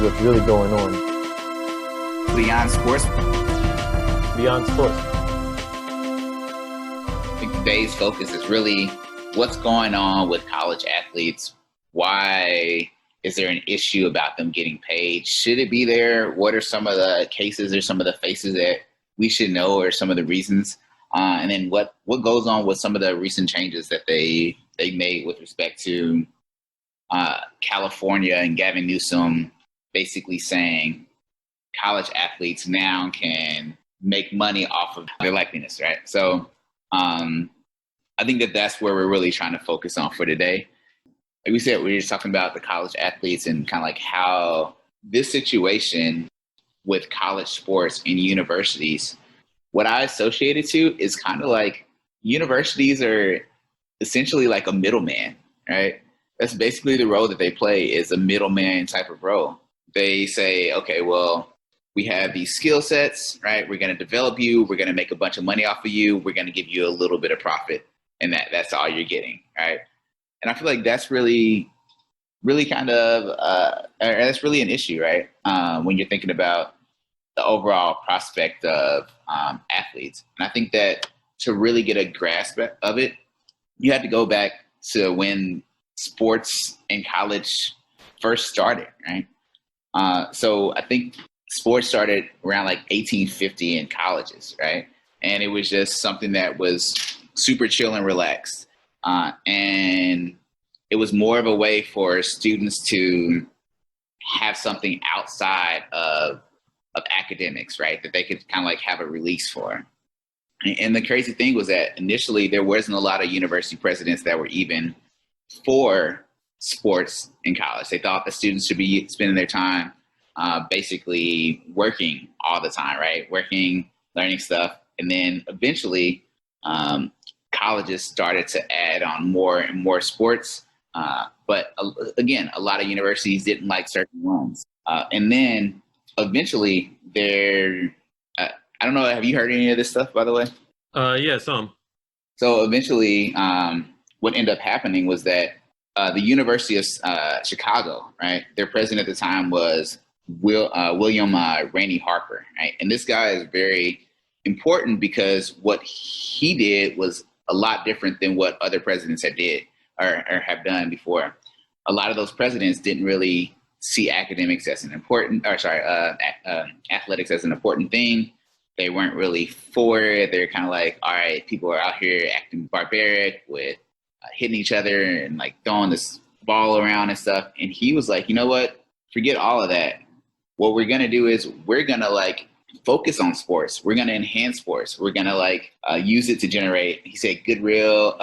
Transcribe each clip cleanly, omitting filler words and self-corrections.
what's really going on. Beyond sports. Beyond sports. I think today's focus is really what's going on with college athletes. Why is there an issue about them getting paid? Should it be there? What are some of the cases or some of the faces that we should know, or some of the reasons? And then what goes on with some of the recent changes that they made with respect to California and Gavin Newsom basically saying college athletes now can make money off of their likeness, right? So I think that's where we're really trying to focus on for today. Like we said, we're just talking about the college athletes and kind of like how this situation with college sports and universities, what I associate it to is kind of like universities are essentially like a middleman, right? That's basically the role that they play, is a middleman type of role. They say, okay, well, we have these skill sets, right? We're going to develop you. We're going to make a bunch of money off of you. We're going to give you a little bit of profit, and that's all you're getting, right? And I feel like that's really kind of, that's really an issue, right? When you're thinking about the overall prospect of athletes. And I think that to really get a grasp of it, you had to go back to when sports in college first started, right? So I think sports started around like 1850 in colleges, right? And it was just something that was super chill and relaxed. And it was more of a way for students to have something outside of academics, right? That they could kind of like have a release for. And the crazy thing was that initially there wasn't a lot of university presidents that were even for sports in college. They thought the students should be spending their time basically working all the time, right? Working, learning stuff. And then eventually colleges started to add on more and more sports. But again, a lot of universities didn't like certain ones. And then eventually I don't know, have you heard any of this stuff, by the way? Yeah, some. So eventually what ended up happening was that the University of Chicago, right? Their president at the time was William Rainey Harper, right? And this guy is very important because what he did was a lot different than what other presidents have did or have done before. A lot of those presidents didn't really see academics as an important, athletics as an important thing. They weren't really for it. They're kind of like, all right, people are out here acting barbaric with hitting each other and like throwing this ball around and stuff. And he was like, you know what? Forget all of that. What we're going to do is we're going to like focus on sports. We're going to enhance sports. We're going to like use it to generate, he said, goodwill,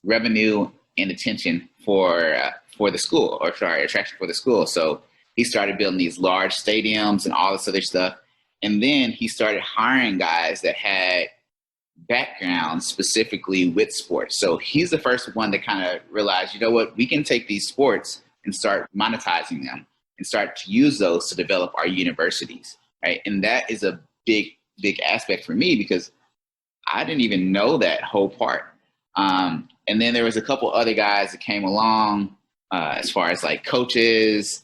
revenue, and attention for the school, attraction for the school. So he started building these large stadiums and all this other stuff. And then he started hiring guys that had backgrounds specifically with sports. So he's the first one to kind of realize, you know what, we can take these sports and start monetizing them and start to use those to develop our universities, right? And that is a big, big aspect for me because I didn't even know that whole part. And then there was a couple other guys that came along as far as like coaches.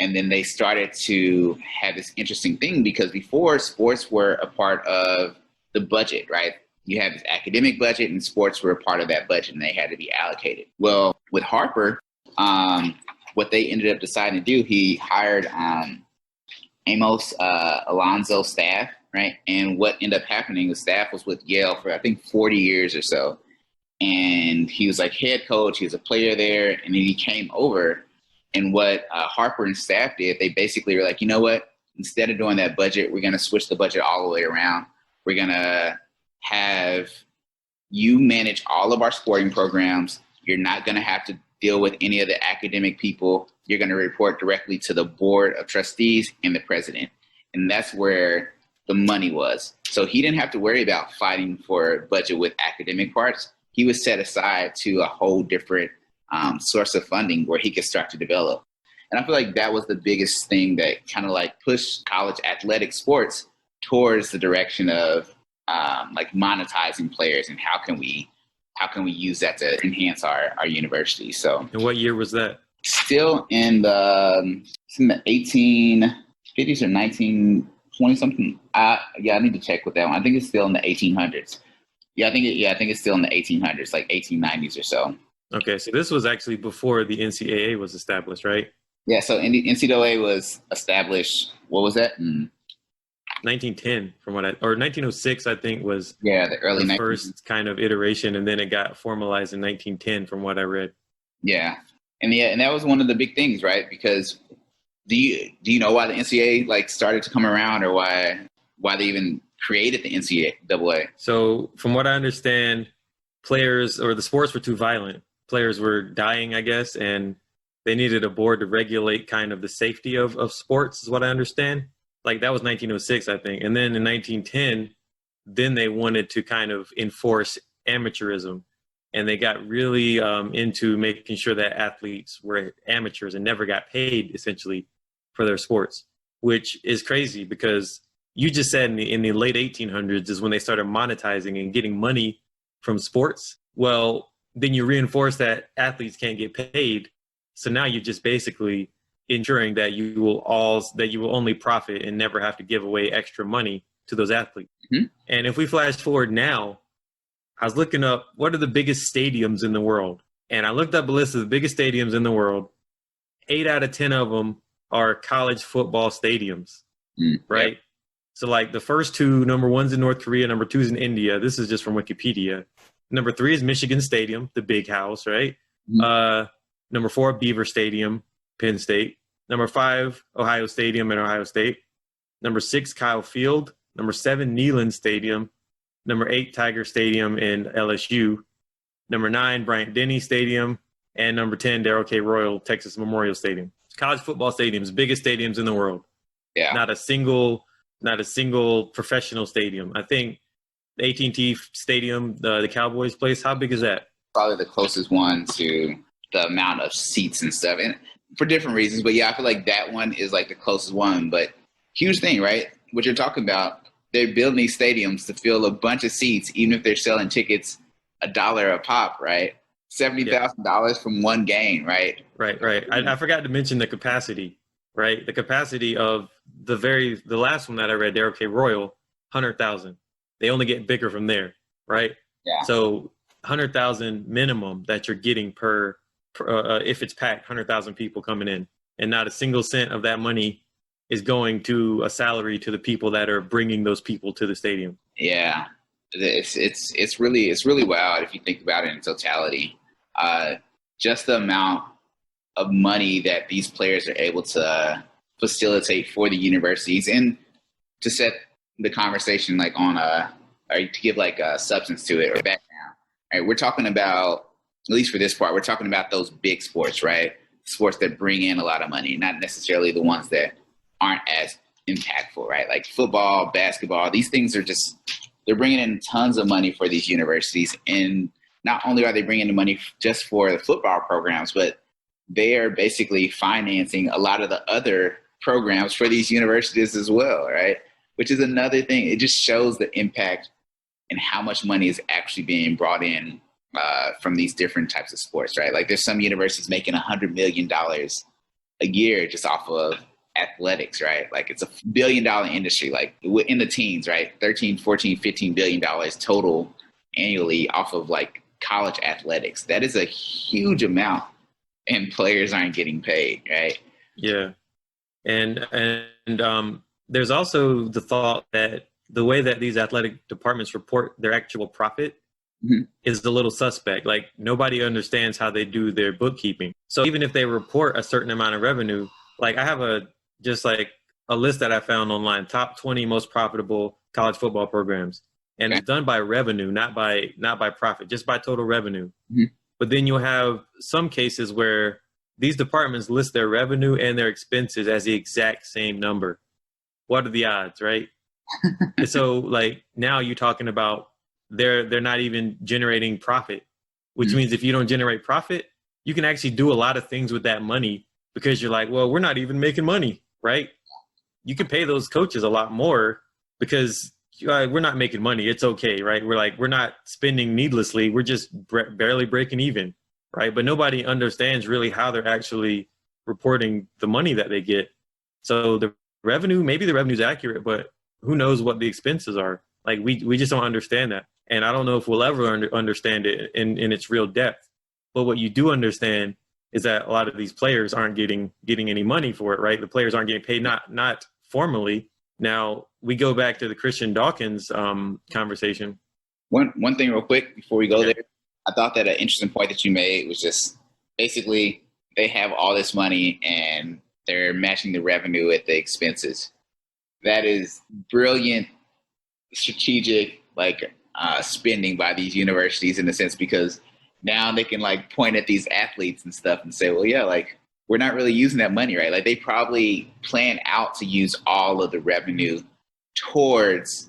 And then they started to have this interesting thing because before sports were a part of the budget, right? You have this academic budget and sports were a part of that budget and they had to be allocated. Well, with Harper, what they ended up deciding to do, he hired Amos Alonzo's staff, right? And what ended up happening, the staff was with Yale for, I think, 40 years or so. And he was like head coach, he was a player there, and then he came over. And what Harper and staff did, they basically were like, you know what? Instead of doing that budget, we're going to switch the budget all the way around. We're going to have you manage all of our sporting programs. You're not going to have to deal with any of the academic people. You're going to report directly to the board of trustees and the president. And that's where the money was. So he didn't have to worry about fighting for budget with academic parts. He was set aside to a whole different source of funding where he could start to develop. And I feel like that was the biggest thing that kind of like pushed college athletic sports towards the direction of like monetizing players and how can we use that to enhance our university. So, and what year was that? Still in the 1850s or 1920 something. Yeah, I need to check with that one. I think it's still in the 1800s. Yeah, I think it's still in the 1800s, like 1890s or so. Okay, so this was actually before the NCAA was established, right? Yeah, so NCAA was established. What was that? 1910, from what or 1906, I think, was Yeah, the early the 19. first kind of iteration, and then it got formalized in 1910, from what I read. Yeah, and that was one of the big things, right? Because do you know why the NCAA like started to come around, or why they even created the NCAA? So, from what I understand, players or the sports were too violent. Players were dying, I guess, and they needed a board to regulate kind of the safety of sports, is what I understand. Like that was 1906, I think. And then in 1910, then they wanted to kind of enforce amateurism. And they got really into making sure that athletes were amateurs and never got paid, essentially, for their sports, which is crazy because you just said in the late 1800s is when they started monetizing and getting money from sports. Well, then you reinforce that athletes can't get paid. So now you're just basically ensuring that you will only profit and never have to give away extra money to those athletes. Mm-hmm. And if we flash forward now, I was looking up what are the biggest stadiums in the world. And I looked up a list of the biggest stadiums in the world. 8 out of 10 of them are college football stadiums, right? Yep. So like the first two, number one's in North Korea, number two is in India. This is just from Wikipedia. Number three is Michigan Stadium, the big house, right? Mm-hmm. Number four, Beaver Stadium, Penn State. Number five, Ohio Stadium in Ohio State. Number six, Kyle Field. Number seven, Neyland Stadium. Number eight, Tiger Stadium in LSU. Number nine, Bryant-Denny Stadium. And number 10, Darrell K. Royal, Texas Memorial Stadium. College football stadiums, biggest stadiums in the world. Yeah. Not a single professional stadium. I think the AT&T Stadium, the Cowboys place, how big is that? Probably the closest one to the amount of seats and stuff, and for different reasons. But yeah, I feel like that one is like the closest one. But huge thing, right? What you're talking about, they're building these stadiums to fill a bunch of seats, even if they're selling tickets $1 a pop, right? $70,000 from one game, right? Right. I forgot to mention the capacity, right? The capacity of the last one that I read, Darrell K. Royal, 100,000. They only get bigger from there, right? Yeah. So 100,000 minimum that you're getting per if it's packed, 100,000 people coming in, and not a single cent of that money is going to a salary to the people that are bringing those people to the stadium. Yeah, it's really wild if you think about it in totality. Just the amount of money that these players are able to facilitate for the universities, and to set the conversation like on or to give like a substance to it or background. Right, we're talking about, at least for this part, we're talking about those big sports, right? Sports that bring in a lot of money, not necessarily the ones that aren't as impactful, right? Like football, basketball, these things are just, they're bringing in tons of money for these universities. And not only are they bringing in money just for the football programs, but they are basically financing a lot of the other programs for these universities as well, right? Which is another thing. It just shows the impact and how much money is actually being brought in from these different types of sports, right? Like there's some universities making $100 million a year just off of athletics, right? Like it's $1 billion industry, like in the teens, right? 13, 14, $15 billion total annually off of like college athletics. That is a huge amount, and players aren't getting paid, right? Yeah. And there's also the thought that the way that these athletic departments report their actual profit is a little suspect. Like nobody understands how they do their bookkeeping. So even if they report a certain amount of revenue, like I have a list that I found online, top 20 most profitable college football programs. And it's done by revenue, not by profit, just by total revenue. Mm-hmm. But then you'll have some cases where these departments list their revenue and their expenses as the exact same number. What are the odds, right? And so like now you're talking about they're not even generating profit, which means if you don't generate profit, you can actually do a lot of things with that money because you're like, well, we're not even making money, right? You can pay those coaches a lot more because we're not making money. It's okay, right? We're not spending needlessly. We're just barely breaking even. right? But nobody understands really how they're actually reporting the money that they get. So the revenue, maybe the revenue is accurate, but who knows what the expenses are? Like we just don't understand that, and I don't know if we'll ever understand it in its real depth. But what you do understand is that a lot of these players aren't getting any money for it, right? The players aren't getting paid, not formally. Now we go back to the Christian Dawkins conversation. One thing real quick before we go Okay. there, I thought that an interesting point that you made was just basically they have all this money and they're matching the revenue with the expenses. That is brilliant strategic spending by these universities in a sense, because now they can like point at these athletes and stuff and say, well, yeah, like we're not really using that money, right? Like they probably plan out to use all of the revenue towards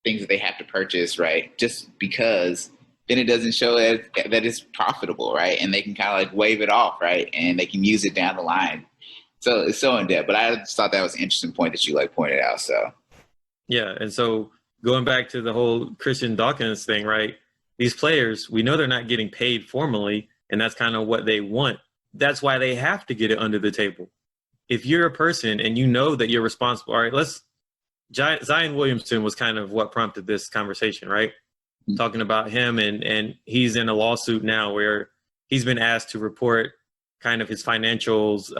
things that they have to purchase, right? Just because then it doesn't show that it's profitable, right? And they can kind of like wave it off, right? And they can use it down the line. So it's so in depth, but I just thought that was an interesting point that you like pointed out. So Yeah, and so going back to the whole Christian Dawkins thing, right? These players, we know they're not getting paid formally, and that's kind of what they want. That's why they have to get it under the table. If you're a person and you know that you're responsible, all right, Zion Williamson was kind of what prompted this conversation, right? Mm-hmm. Talking about him, and he's in a lawsuit now where he's been asked to report kind of his financials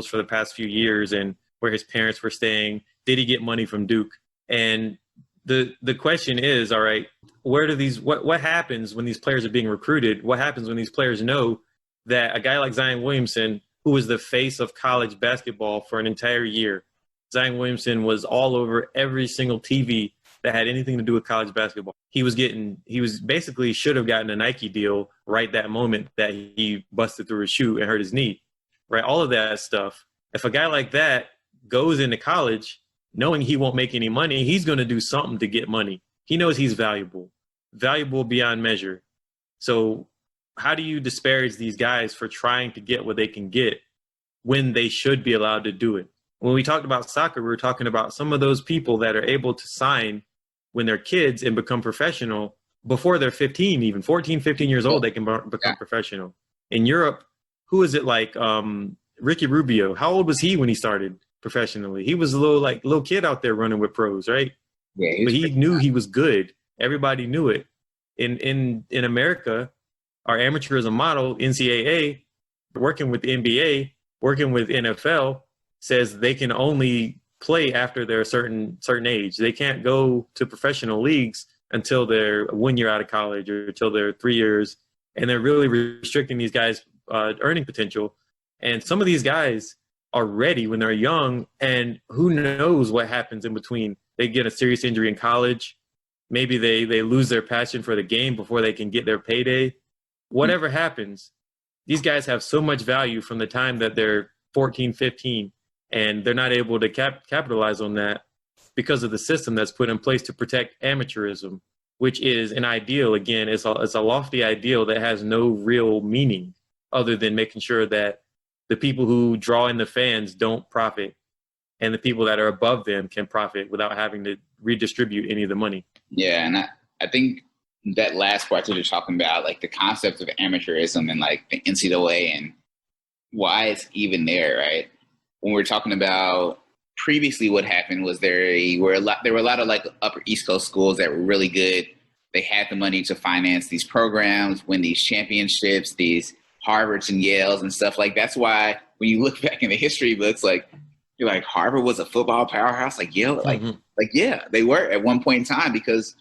for the past few years and where his parents were staying. Did he get money from Duke? And the question is, all right, where do these what happens when these players are being recruited? What happens when these players know that a guy like Zion Williamson, who was the face of college basketball for an entire year, Zion Williamson was all over every single TV that had anything to do with college basketball. He was basically should have gotten a Nike deal right that moment that he busted through his shoe and hurt his knee, right? All of that stuff. If a guy like that goes into college knowing he won't make any money, he's going to do something to get money. He knows he's valuable beyond measure. So how do you disparage these guys for trying to get what they can get when they should be allowed to do it? When we talked about soccer, we were talking about some of those people that are able to sign when they're kids and become professional before they're 15, even 14, 15 years old, they can become professional. In Europe, who is it like Ricky Rubio? How old was he when he started professionally? He was a little kid out there running with pros, right? Yeah, but he knew he was good. Everybody knew it. In America, our amateurism model, NCAA, working with the NBA, working with NFL, says they can only play after they're a certain age. They can't go to professional leagues until they're 1 year out of college or until they're 3 years. And they're really restricting these guys' earning potential. And some of these guys are ready when they're young, and who knows what happens in between. They get a serious injury in college. Maybe they lose their passion for the game before they can get their payday. Whatever happens, these guys have so much value from the time that they're 14, 15, and they're not able to capitalize on that because of the system that's put in place to protect amateurism, which is an ideal. Again, it's a lofty ideal that has no real meaning other than making sure that the people who draw in the fans don't profit and the people that are above them can profit without having to redistribute any of the money. Yeah, and I think that last part that you're talking about, like the concept of amateurism and like the NCAA and why it's even there, right? When we're talking about previously what happened was there were a lot of like upper East Coast schools that were really good. They had the money to finance these programs, win these championships, these Harvards and Yales and stuff. Like that's why when you look back in the history books, like you're like Harvard was a football powerhouse, like Yale, like yeah, they were at one point in time because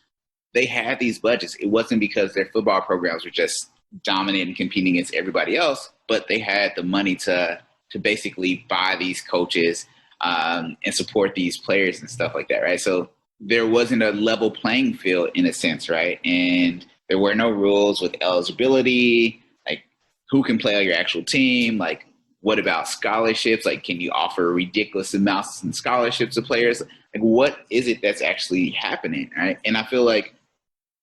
they had these budgets. It wasn't because their football programs were just dominant and competing against everybody else, but they had the money to basically buy these coaches and support these players and stuff like that, right? So there wasn't a level playing field in a sense, right? And there were no rules with eligibility, like who can play on your actual team, like what about scholarships? Like, can you offer ridiculous amounts in scholarships to players? Like, what is it that's actually happening, right? And I feel like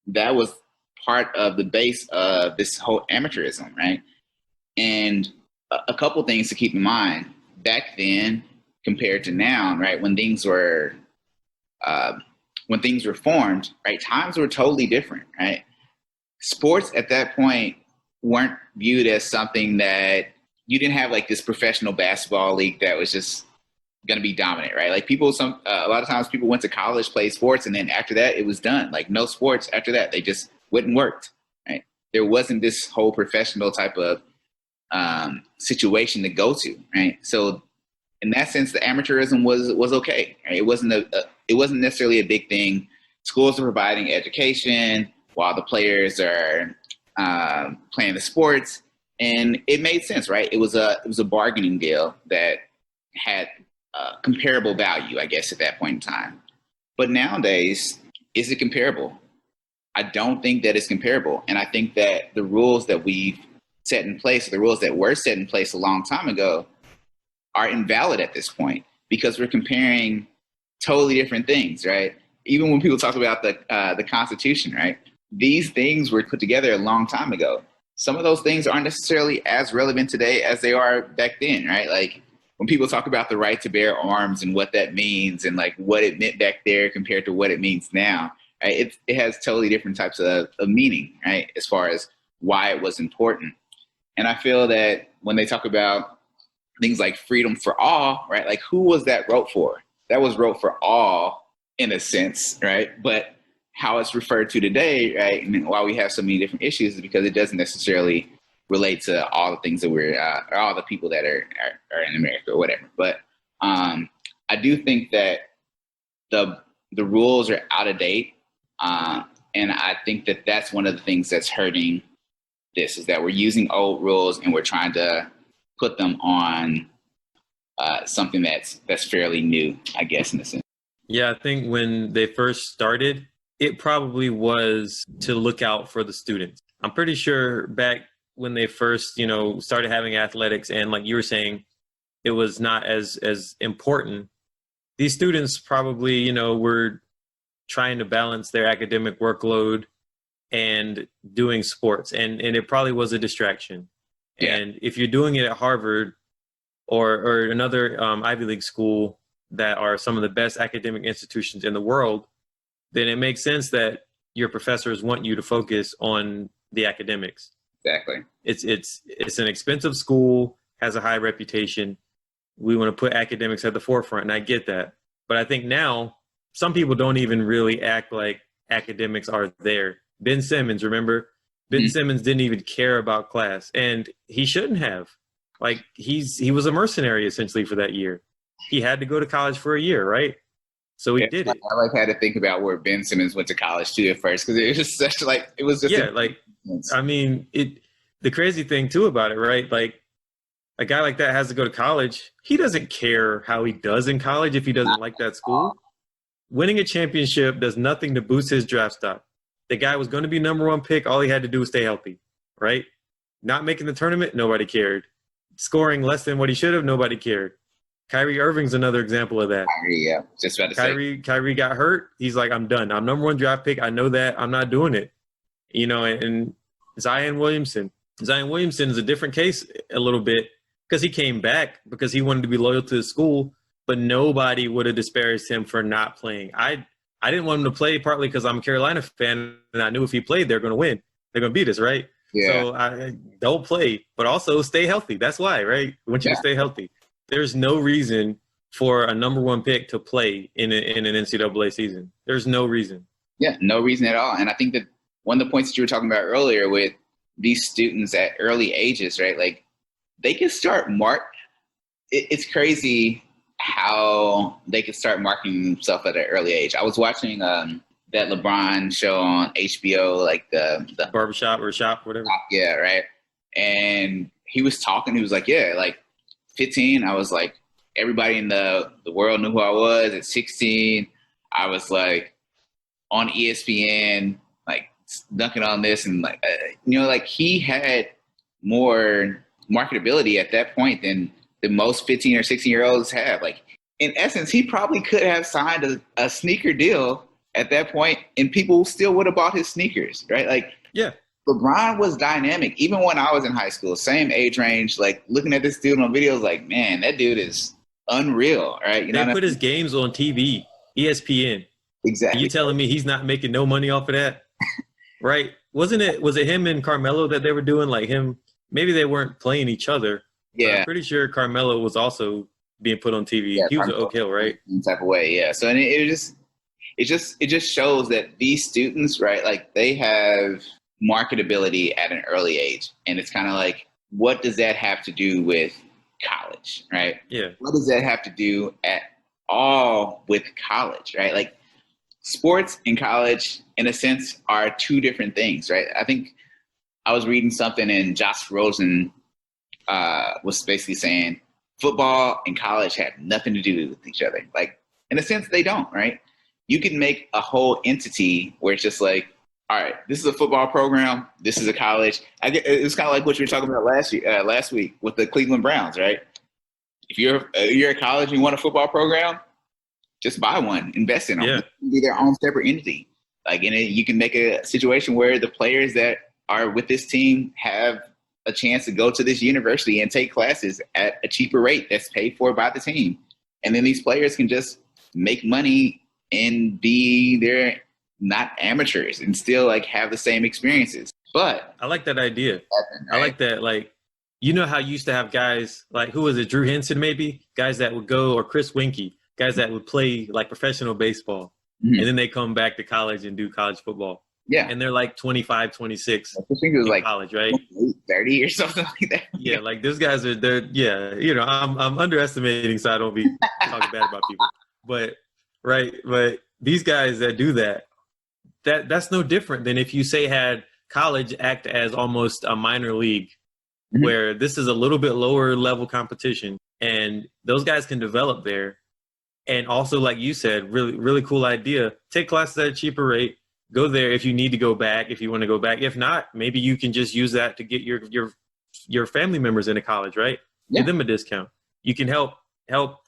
that was part of the base of this whole amateurism, right? And a couple things to keep in mind back then compared to now, right? When things were formed, right? Times were totally different, right? sports at that point weren't viewed as something that you didn't have like this professional basketball league that was just going to be dominant, right? Like people, a lot of times people went to college, played sports, and then after that it was done. Like no sports after that, they just wouldn't work, right? There wasn't this whole professional type of situation to go to, right? So in that sense, the amateurism was okay. Right? It wasn't necessarily a big thing. Schools are providing education while the players are playing the sports, and it made sense, right? It was a bargaining deal that had comparable value, I guess, at that point in time. But nowadays, is it comparable? I don't think that it's comparable, and I think that the rules that we've set in place, the rules that were set in place a long time ago, are invalid at this point because we're comparing totally different things, right? Even when people talk about the Constitution, right? These things were put together a long time ago. Some of those things aren't necessarily as relevant today as they are back then, right? Like when people talk about the right to bear arms and what that means and like what it meant back there compared to what it means now, right? It has totally different types of meaning, right? As far as why it was important. And I feel that when they talk about things like freedom for all, right? Like who was that wrote for? That was wrote for all in a sense, right? But how it's referred to today, right? And why we have so many different issues is because it doesn't necessarily relate to all the things that we're, or all the people that are in America or whatever. But I do think that the rules are out of date. And I think that that's one of the things that's hurting this, is that we're using old rules and we're trying to put them on something that's fairly new, I guess, in a sense. Yeah, I think when they first started, it probably was to look out for the students. I'm pretty sure back when they first, started having athletics, and like you were saying, it was not as important. These students probably, were trying to balance their academic workload and doing sports, and it probably was a distraction. Yeah. And if you're doing it at Harvard or another Ivy League school that are some of the best academic institutions in the world, then it makes sense that your professors want you to focus on the academics. Exactly. It's an expensive school, has a high reputation. We want to put academics at the forefront, and I get that. But I think now some people don't even really act like academics are there. Ben Simmons, remember? Ben Simmons didn't even care about class, and he shouldn't have. Like he was a mercenary essentially for that year. He had to go to college for a year, right? So he did it. I had to think about where Ben Simmons went to college too at first, because it was just such the crazy thing too about it, right? Like a guy like that has to go to college. He doesn't care how he does in college if he doesn't like that school. Winning a championship does nothing to boost his draft stock. The guy was going to be number one pick. All he had to do was stay healthy, right? Not making the tournament, nobody cared. Scoring less than what he should have, nobody cared. Kyrie Irving's another example of that. Kyrie, yeah, just about to say. Kyrie got hurt. He's like, I'm done. I'm number one draft pick. I know that. I'm not doing it. And Zion Williamson. Zion Williamson is a different case a little bit because he came back because he wanted to be loyal to the school, but nobody would have disparaged him for not playing. I didn't want him to play partly because I'm a Carolina fan, and I knew if he played, they're going to win. They're going to beat us, right? Yeah. So I don't play, but also stay healthy. That's why, right? I want you to stay healthy. There's no reason for a number one pick to play in an NCAA season. There's no reason. Yeah, no reason at all. And I think that one of the points that you were talking about earlier with these students at early ages, right? Like they can start it's crazy how they can start marketing themselves at an early age. I was watching that LeBron show on HBO, like the Barbershop or Shop, whatever. Yeah, right. And he was talking. He was like, yeah, like 15, I was like, everybody in the world knew who I was. At 16, I was like on ESPN, like dunking on this. And like, like he had more marketability at that point than most 15 or 16-year-olds have. Like, in essence, he probably could have signed a sneaker deal at that point, and people still would have bought his sneakers, right? Like, yeah. LeBron was dynamic. Even when I was in high school, same age range, like looking at this dude on videos, like, man, that dude is unreal, right? They put his games on TV, ESPN. Exactly. You telling me he's not making no money off of that? Right? was it him and Carmelo that they were doing like him? Maybe they weren't playing each other, but I'm Yeah, pretty sure Carmelo was also being put on TV. yeah, He was at Oak Hill, right? some type of way. Yeah. So and it just shows that these students, right, like they have marketability at an early age, and it's kind of like, what does that have to do with college, right? Yeah. What does that have to do at all with college, right? Like sports and college, in a sense, are two different things, right? I think I was reading something and Josh Rosen was basically saying football and college have nothing to do with each other. Like, in a sense, they don't, right? You can make a whole entity where it's just like, all right, this is a football program, this is a college. It's kind of like what you were talking about last week with the Cleveland Browns, right? If you're a college and you want a football program, just buy one, invest in them. Yeah. It can be their own separate entity. Like, in it, you can make a situation where the players that are with this team have a chance to go to this university and take classes at a cheaper rate that's paid for by the team. And then these players can just make money and they're not amateurs and still like have the same experiences. But I like that idea. Right? I like that. Like, you know how you used to have guys like, who was it? Drew Henson, maybe guys that would go, or Chris Winkie, guys that would play like professional baseball. Mm-hmm. And then they come back to college and do college football. Yeah. And they're like 25, 26 I think it was like college, right? 30 or something like that. Yeah, like those guys yeah, you know, I'm underestimating, so I don't be talking bad about people. But these guys that do that's no different than if you say had college act as almost a minor league, mm-hmm. where this is a little bit lower level competition and those guys can develop there. And also, like you said, really, really cool idea. Take classes at a cheaper rate. Go there if you need to go back, if you want to go back. If not, maybe you can just use that to get your family members into college, right? Yeah. Give them a discount. You can help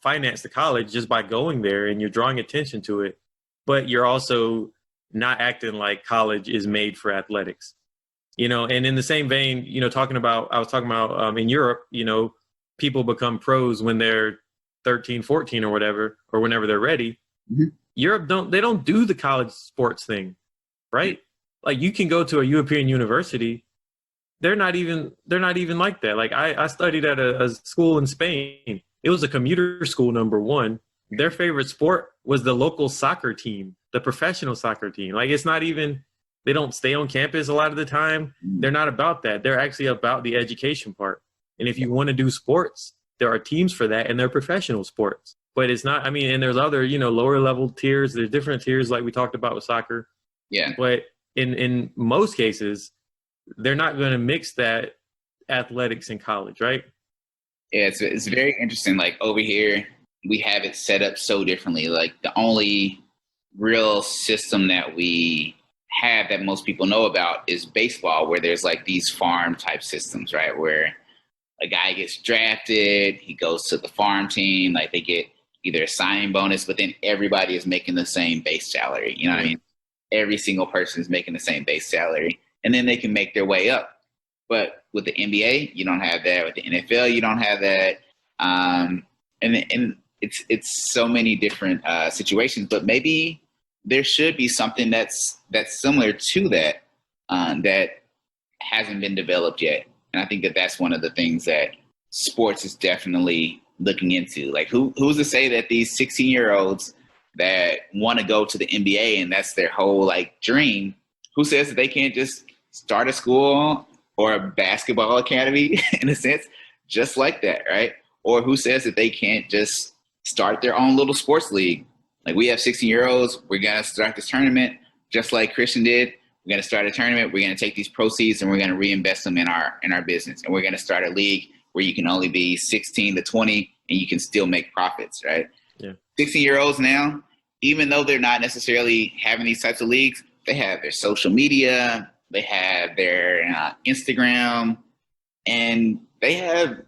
finance the college just by going there, and you're drawing attention to it. But you're also not acting like college is made for athletics, you know. And in the same vein, you know, I was talking about in Europe, you know, people become pros when they're 13, 14 or whatever, or whenever they're ready. Mm-hmm. Europe don't do the college sports thing. Right? Like, you can go to a European university. They're not even like that. Like, I studied at a school in Spain. It was a commuter school, number one. Their favorite sport was the local soccer team, the professional soccer team. Like, it's not even, they don't stay on campus a lot of the time. They're not about that. They're actually about the education part. And if you want to do sports, there are teams for that, and they're professional sports. But it's not, I mean, and there's other, you know, lower level tiers. There's different tiers like we talked about with soccer. Yeah. But in most cases, they're not going to mix that athletics in college, right? Yeah, it's very interesting. Like, over here, we have it set up so differently. Like, the only real system that we have that most people know about is baseball, where there's like these farm type systems, right? Where a guy gets drafted, he goes to the farm team, like they get either a signing bonus, but then everybody is making the same base salary. You know what I mean? Every single person is making the same base salary, and then they can make their way up. But with the NBA, you don't have that. With the NFL, you don't have that. And it's so many different situations. But maybe there should be something that's similar to that that hasn't been developed yet. And I think that's one of the things that sports is definitely looking into. Like, who's to say that these 16-year-olds that want to go to the NBA and that's their whole like dream, who says that they can't just start a school or a basketball academy in a sense, just like that, right? Or who says that they can't just start their own little sports league? Like, we have 16-year-olds, we're going to start this tournament just like Christian did. We're going to start a tournament. We're going to take these proceeds and we're going to reinvest them in our business. And we're going to start a league where you can only be 16 to 20 and you can still make profits, right? Yeah. 16-year-olds now, even though they're not necessarily having these types of leagues, they have their social media, they have their Instagram, and they have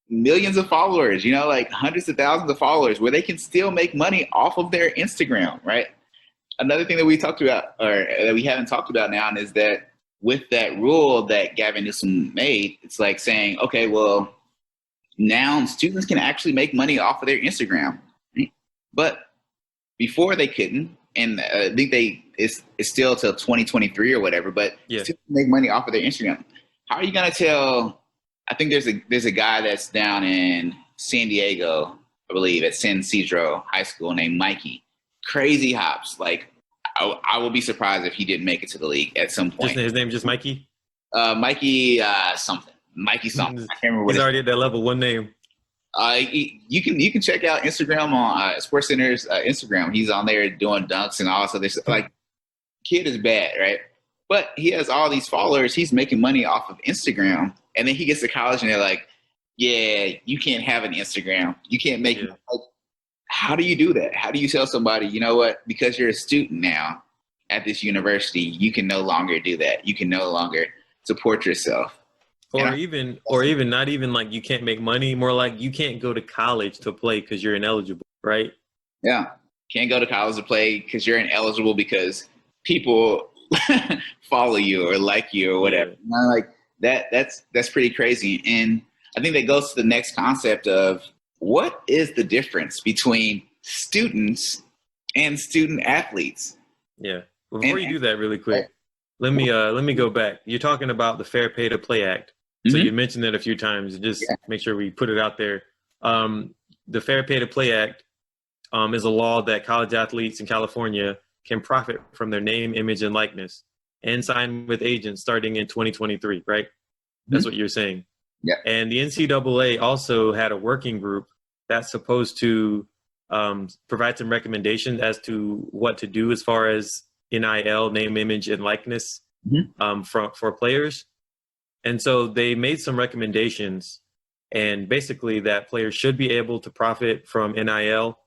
millions of followers, you know, like hundreds of thousands of followers, where they can still make money off of their Instagram, right? Another thing that we talked about, or that we haven't talked about now, is that with that rule that Gavin Newsom made, it's like saying, okay, well, now students can actually make money off of their Instagram. Right? But before they couldn't, and I think they it's still till 2023 or whatever, but Yeah. still make money off of their Instagram. How are you gonna tell? I think there's a guy that's down in San Diego, I believe, at San Isidro High School named Mikey. Crazy hops. Like I will be surprised if he didn't make it to the league at some point. Just his name, just Mikey. Mikey something. Mikey something. I can't remember. He's already at that level. One name. You can check out Instagram on Sports Center's Instagram. He's on there doing dunks and all this other stuff. Like, kid is bad, right? But he has all these followers. He's making money off of Instagram, and then he gets to college, and they're like, "Yeah, you can't have an Instagram. You can't make." Yeah. Like, how do you do that? How do you tell somebody, you know what? Because you're a student now at this university, you can no longer do that. You can no longer support yourself. Or even not even like you can't make money, more like you can't go to college to play because you're ineligible, right? Yeah. Can't go to college to play because you're ineligible because people follow you or like you or whatever. Yeah. You know, like that's pretty crazy. And I think that goes to the next concept of what is the difference between students and student athletes? Yeah. Before you do that really quick, let me go back. You're talking about the Fair Pay to Play Act. So you mentioned it a few times. Just make sure we put it out there. The Fair Pay to Play Act is a law that college athletes in California can profit from their name, image, and likeness and sign with agents starting in 2023, right? That's what you're saying. Yeah. And the NCAA also had a working group that's supposed to provide some recommendations as to what to do as far as NIL, name, image, and likeness for players. And so they made some recommendations, and basically that players should be able to profit from NIL,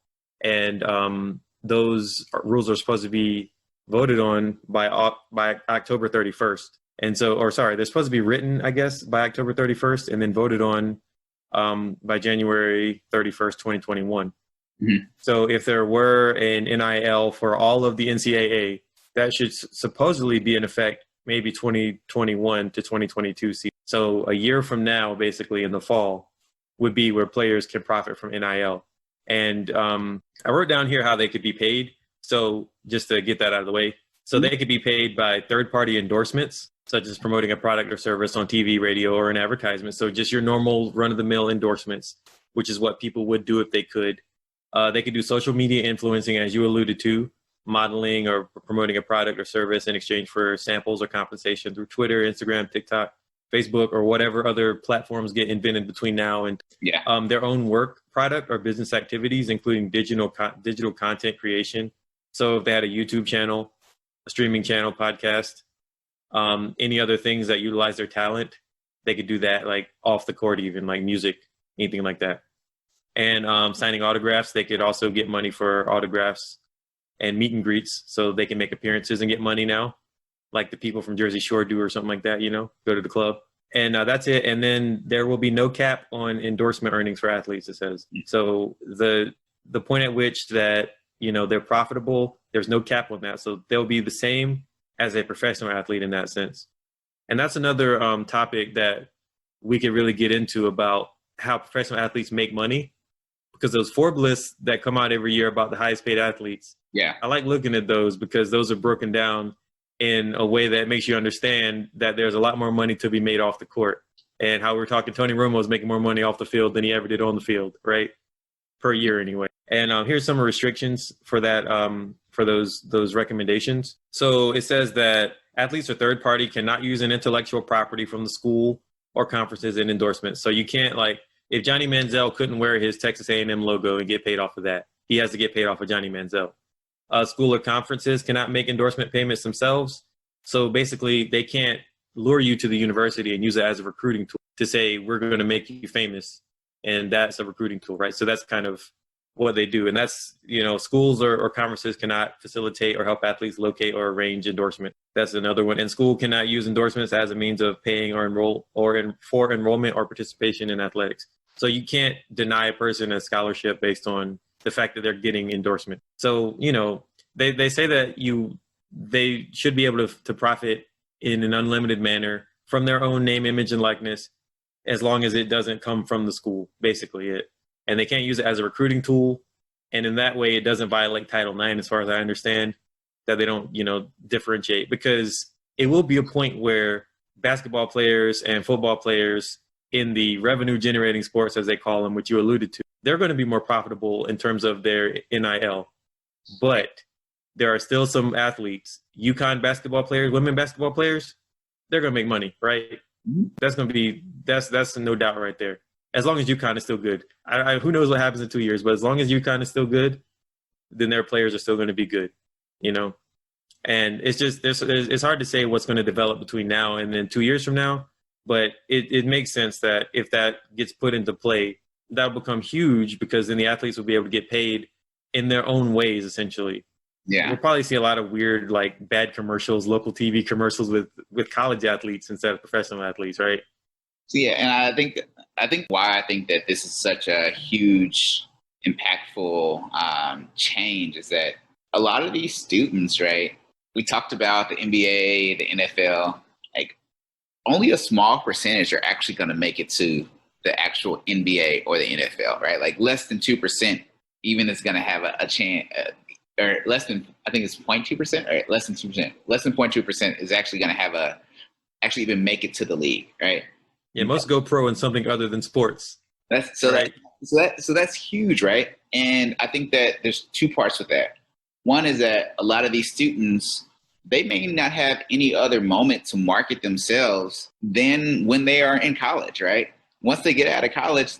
and those rules are supposed to be voted on by October 31st. And so, they're supposed to be written, I guess, by October 31st, and then voted on by January 31st, 2021. So if there were an NIL for all of the NCAA, that should supposedly be in effect maybe 2021 to 2022 season. So a year from now, basically in the fall, would be where players can profit from NIL. And I wrote down here how they could be paid. So just to get that out of the way. So they could be paid by third-party endorsements, such as promoting a product or service on TV, radio, or an advertisement. So just your normal run-of-the-mill endorsements, which is what people would do if they could. They could do social media influencing, as you alluded to, modeling or promoting a product or service in exchange for samples or compensation through Twitter, Instagram, TikTok, Facebook, or whatever other platforms get invented between now and their own work product or business activities, including digital content creation. So if they had a YouTube channel, a streaming channel, podcast, any other things that utilize their talent, they could do that, like off the court, even like music, anything like that. And signing autographs, they could also get money for autographs and meet and greets, so they can make appearances and get money now, like the people from Jersey Shore do or something like that, go to the club. And that's it. And then there will be no cap on endorsement earnings for athletes, it says. So the point at which that, they're profitable, there's no cap on that. So they'll be the same as a professional athlete in that sense. And that's another topic that we could really get into about how professional athletes make money, because those Forbes lists that come out every year about the highest paid athletes, I like looking at those because those are broken down in a way that makes you understand that there's a lot more money to be made off the court. And how we're talking, Tony Romo is making more money off the field than he ever did on the field, right? Per year anyway. And here's some restrictions for that, for those recommendations. So it says that athletes or third party cannot use an intellectual property from the school or conferences in endorsements. So you can't, like, if Johnny Manziel couldn't wear his Texas A&M logo and get paid off of that, he has to get paid off of Johnny Manziel. School or conferences cannot make endorsement payments themselves. So basically, they can't lure you to the university and use it as a recruiting tool to say, we're going to make you famous. And that's a recruiting tool, right? So that's kind of what they do. And that's, schools or conferences cannot facilitate or help athletes locate or arrange endorsement. That's another one. And school cannot use endorsements as a means of paying or for enrollment or participation in athletics. So you can't deny a person a scholarship based on the fact that they're getting endorsement. So, they say that they should be able to profit in an unlimited manner from their own name, image, and likeness, as long as it doesn't come from the school, basically it. And they can't use it as a recruiting tool. And in that way, it doesn't violate Title IX, as far as I understand. that they don't, differentiate, because it will be a point where basketball players and football players in the revenue generating sports, as they call them, which you alluded to, they're going to be more profitable in terms of their NIL. But there are still some athletes, UConn basketball players, women basketball players, they're going to make money, right? That's going to be, that's no doubt right there. As long as UConn is still good. Who knows what happens in 2 years, but as long as UConn is still good, then their players are still going to be good, And it's just, it's hard to say what's going to develop between now and then 2 years from now, but it makes sense that if that gets put into play, that'll become huge, because then the athletes will be able to get paid in their own ways, essentially. Yeah. We'll probably see a lot of weird, like, bad commercials, local TV commercials with college athletes instead of professional athletes, right? So, yeah, and I think why I think that this is such a huge, impactful change is that a lot of these students, right, we talked about the NBA, the NFL, like only a small percentage are actually going to make it to the actual NBA or the NFL, right? Like less than 2% even is going to have a chance, or less than, I think it's 0.2%, right? Less than 2%. Less than 0.2% is actually going to have actually even make it to the league, right? Yeah, most go pro in something other than sports. So that's huge, right? And I think that there's two parts with that. One is that a lot of these students, they may not have any other moment to market themselves than when they are in college, right? Once they get out of college,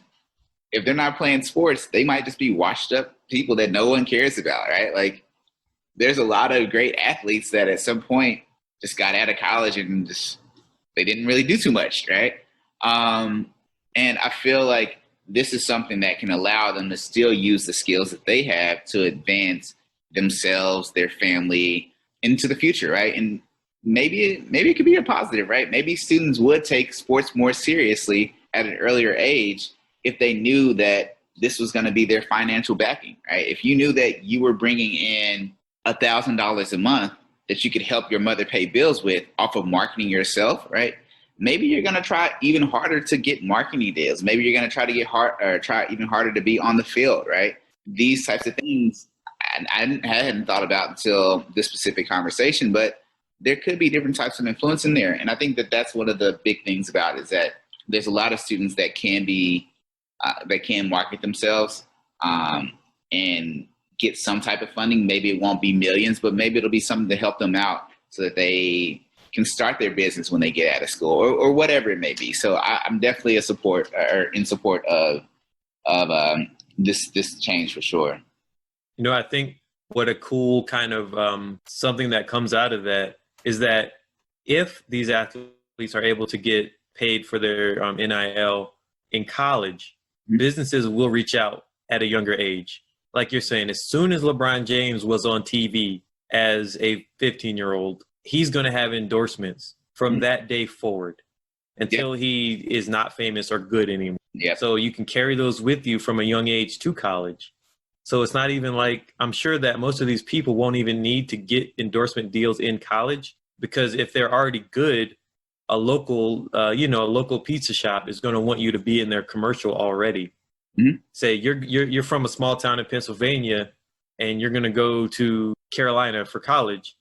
if they're not playing sports, they might just be washed up people that no one cares about, right? Like there's a lot of great athletes that at some point just got out of college and just, they didn't really do too much, right? And I feel like this is something that can allow them to still use the skills that they have to advance themselves, their family into the future, right? And maybe it could be a positive, right? Maybe students would take sports more seriously at an earlier age if they knew that this was going to be their financial backing, right? If you knew that you were bringing in $1,000 a month that you could help your mother pay bills with off of marketing yourself, right? Maybe you're going to try even harder to get marketing deals. Maybe you're going to try to try even harder to be on the field, right? These types of things I hadn't thought about until this specific conversation, but there could be different types of influence in there. And I think that that's one of the big things about it, is that there's a lot of students that can market themselves and get some type of funding. Maybe it won't be millions, but maybe it'll be something to help them out so that they can start their business when they get out of school or whatever it may be. So I'm definitely in support of this change for sure. I think what a cool kind of something that comes out of that is that if these athletes are able to get paid for their NIL in college, businesses will reach out at a younger age. Like you're saying, as soon as LeBron James was on TV as a 15-year-old, he's going to have endorsements from that day forward until he is not famous or good anymore. So you can carry those with you from a young age to college. So it's not even like, I'm sure that most of these people won't even need to get endorsement deals in college, because if they're already good, a local pizza shop is going to want you to be in their commercial already. Say you're from a small town in Pennsylvania and you're going to go to Carolina for college.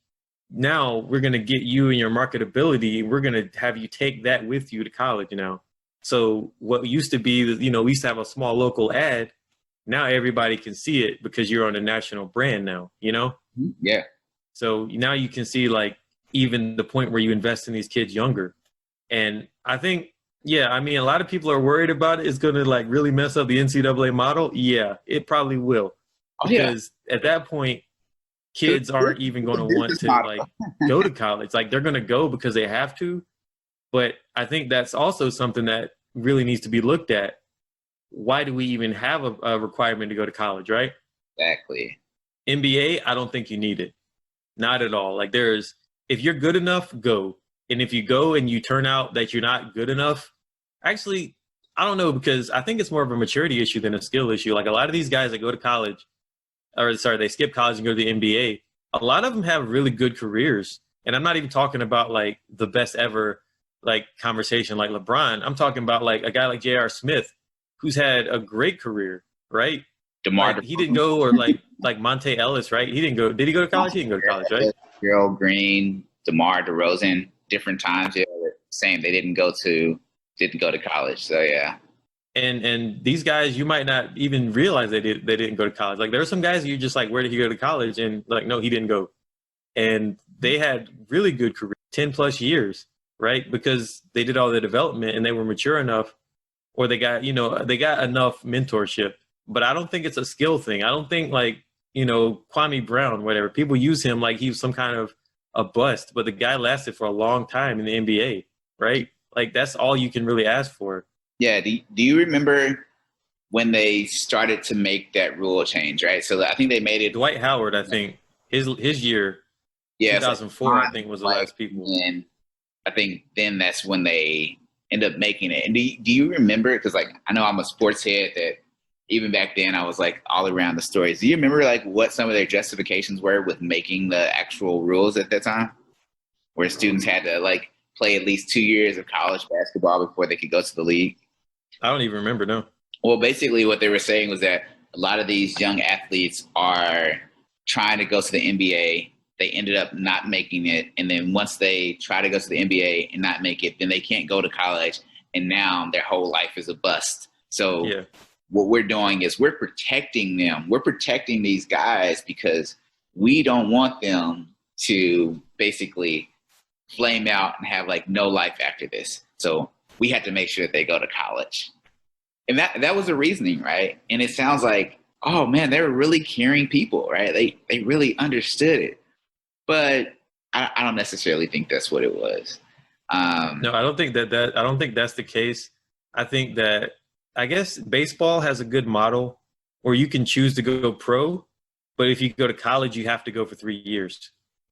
Now we're going to get you and your marketability. We're going to have you take that with you to college now. So what used to be, we used to have a small local ad. Now everybody can see it because you're on a national brand now, Yeah. So now you can see like even the point where you invest in these kids younger. And I think, a lot of people are worried about it. It's going to like really mess up the NCAA model. Yeah, it probably will. Because at that point, kids aren't even going to want to like go to college. Like they're going to go because they have to. But I think that's also something that really needs to be looked at. Why do we even have a requirement to go to college, right? Exactly. NBA, I don't think you need it. Not at all. Like if you're good enough, go. And if you go and you turn out that you're not good enough, actually, I don't know, because I think it's more of a maturity issue than a skill issue. Like a lot of these guys that go to college, they skip college and go to the NBA, a lot of them have really good careers. And I'm not even talking about like the best ever like conversation like LeBron. I'm talking about like a guy like J.R. Smith, who's had a great career, right? DeMar he didn't go or like like Monte Ellis, right? He didn't go. Did he go to college? He didn't go to college, right? Gerald Green, DeMar DeRozan, different times. Yeah, same. They didn't go to college. So yeah. And these guys, you might not even realize they didn't go to college. Like there are some guys you just like, where did he go to college? And like, no, he didn't go. And they had really good careers, 10+ years, right? Because they did all the development and they were mature enough, or they got enough mentorship. But I don't think it's a skill thing. I don't think like, Kwame Brown, whatever, people use him like he was some kind of a bust, but the guy lasted for a long time in the NBA, right? Like that's all you can really ask for. Yeah. Do you remember when they started to make that rule change, right? So I think they made it. Dwight Howard, I think his year, Yeah, 2004, like, I think was the last people. And I think then that's when they end up making it. And do you remember? Because like I know I'm a sports head that even back then I was like all around the stories. Do you remember like what some of their justifications were with making the actual rules at that time, where students had to like play at least 2 years of college basketball before they could go to the league? I don't even remember, no. Well, basically what they were saying was that a lot of these young athletes are trying to go to the NBA. They ended up not making it. And then once they try to go to the NBA and not make it, then they can't go to college. And now their whole life is a bust. So yeah. What we're doing is we're protecting them. We're protecting these guys because we don't want them to basically flame out and have like no life after this. So we had to make sure that they go to college. And that was the reasoning, right? And it sounds like, oh man, they were really caring people, right? They really understood it. But I don't necessarily think that's what it was. No, I don't think I don't think that's the case. I think that, I guess baseball has a good model where you can choose to go pro, but if you go to college, you have to go for 3 years.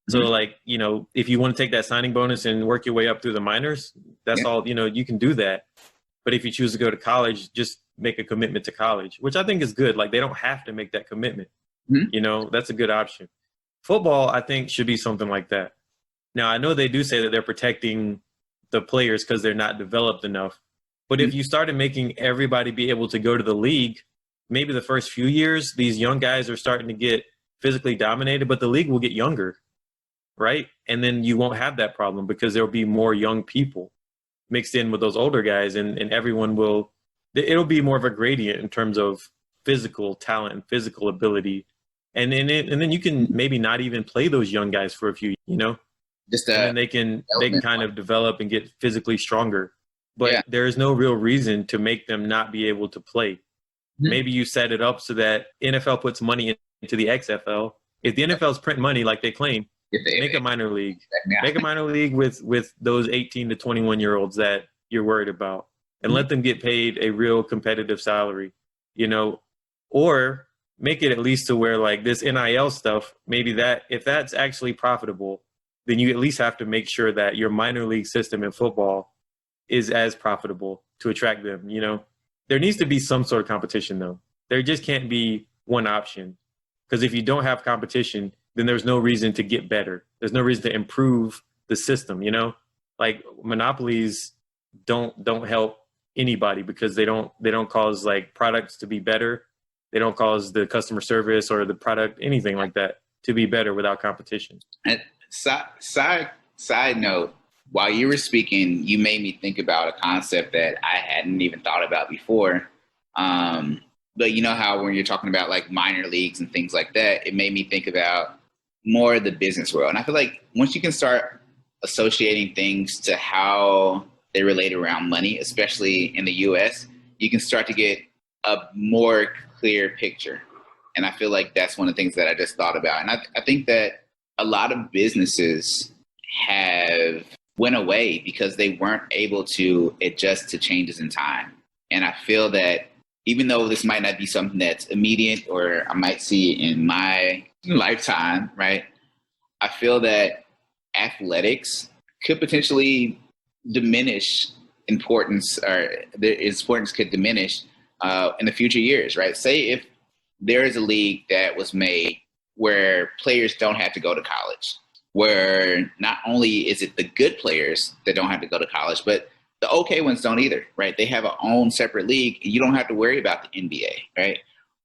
So like, if you want to take that signing bonus and work your way up through the minors, that's all, you can do that. But if you choose to go to college, just make a commitment to college, which I think is good. Like they don't have to make that commitment. That's a good option. Football, I think, should be something like that. Now, I know they do say that they're protecting the players because they're not developed enough. But if you started making everybody be able to go to the league, maybe the first few years, these young guys are starting to get physically dominated, but the league will get younger, right? And then you won't have that problem because there'll be more young people mixed in with those older guys, and everyone it'll be more of a gradient in terms of physical talent and physical ability. And then you can maybe not even play those young guys for a few, and then they can kind of develop and get physically stronger. But there is no real reason to make them not be able to play. Maybe you set it up so that NFL puts money into the XFL. If the NFL's print money like they claim, make a minor league. Make a minor league with those 18 to 21-year-olds that you're worried about, and let them get paid a real competitive salary, or make it at least to where like this NIL stuff, maybe that if that's actually profitable, then you at least have to make sure that your minor league system in football is as profitable to attract them. There needs to be some sort of competition though. There just can't be one option, because if you don't have competition, then there's no reason to get better. There's no reason to improve the system. Like monopolies don't help anybody because they don't cause like products to be better. They don't cause the customer service or the product, anything like that, to be better without competition. And side note, while you were speaking, you made me think about a concept that I hadn't even thought about before. But you know how when you're talking about like minor leagues and things like that, it made me think about more of the business world. And I feel like once you can start associating things to how they relate around money, especially in the US, you can start to get a more clear picture. And I feel like that's one of the things that I just thought about. And I think that a lot of businesses have went away because they weren't able to adjust to changes in time. And I feel that even though this might not be something that's immediate or I might see in my lifetime, right? I feel that athletics could potentially diminish importance, or its importance could diminish in the future years, right? Say if there is a league that was made where players don't have to go to college, where not only is it the good players that don't have to go to college, but the okay ones don't either, right? They have a own separate league and you don't have to worry about the NBA, right?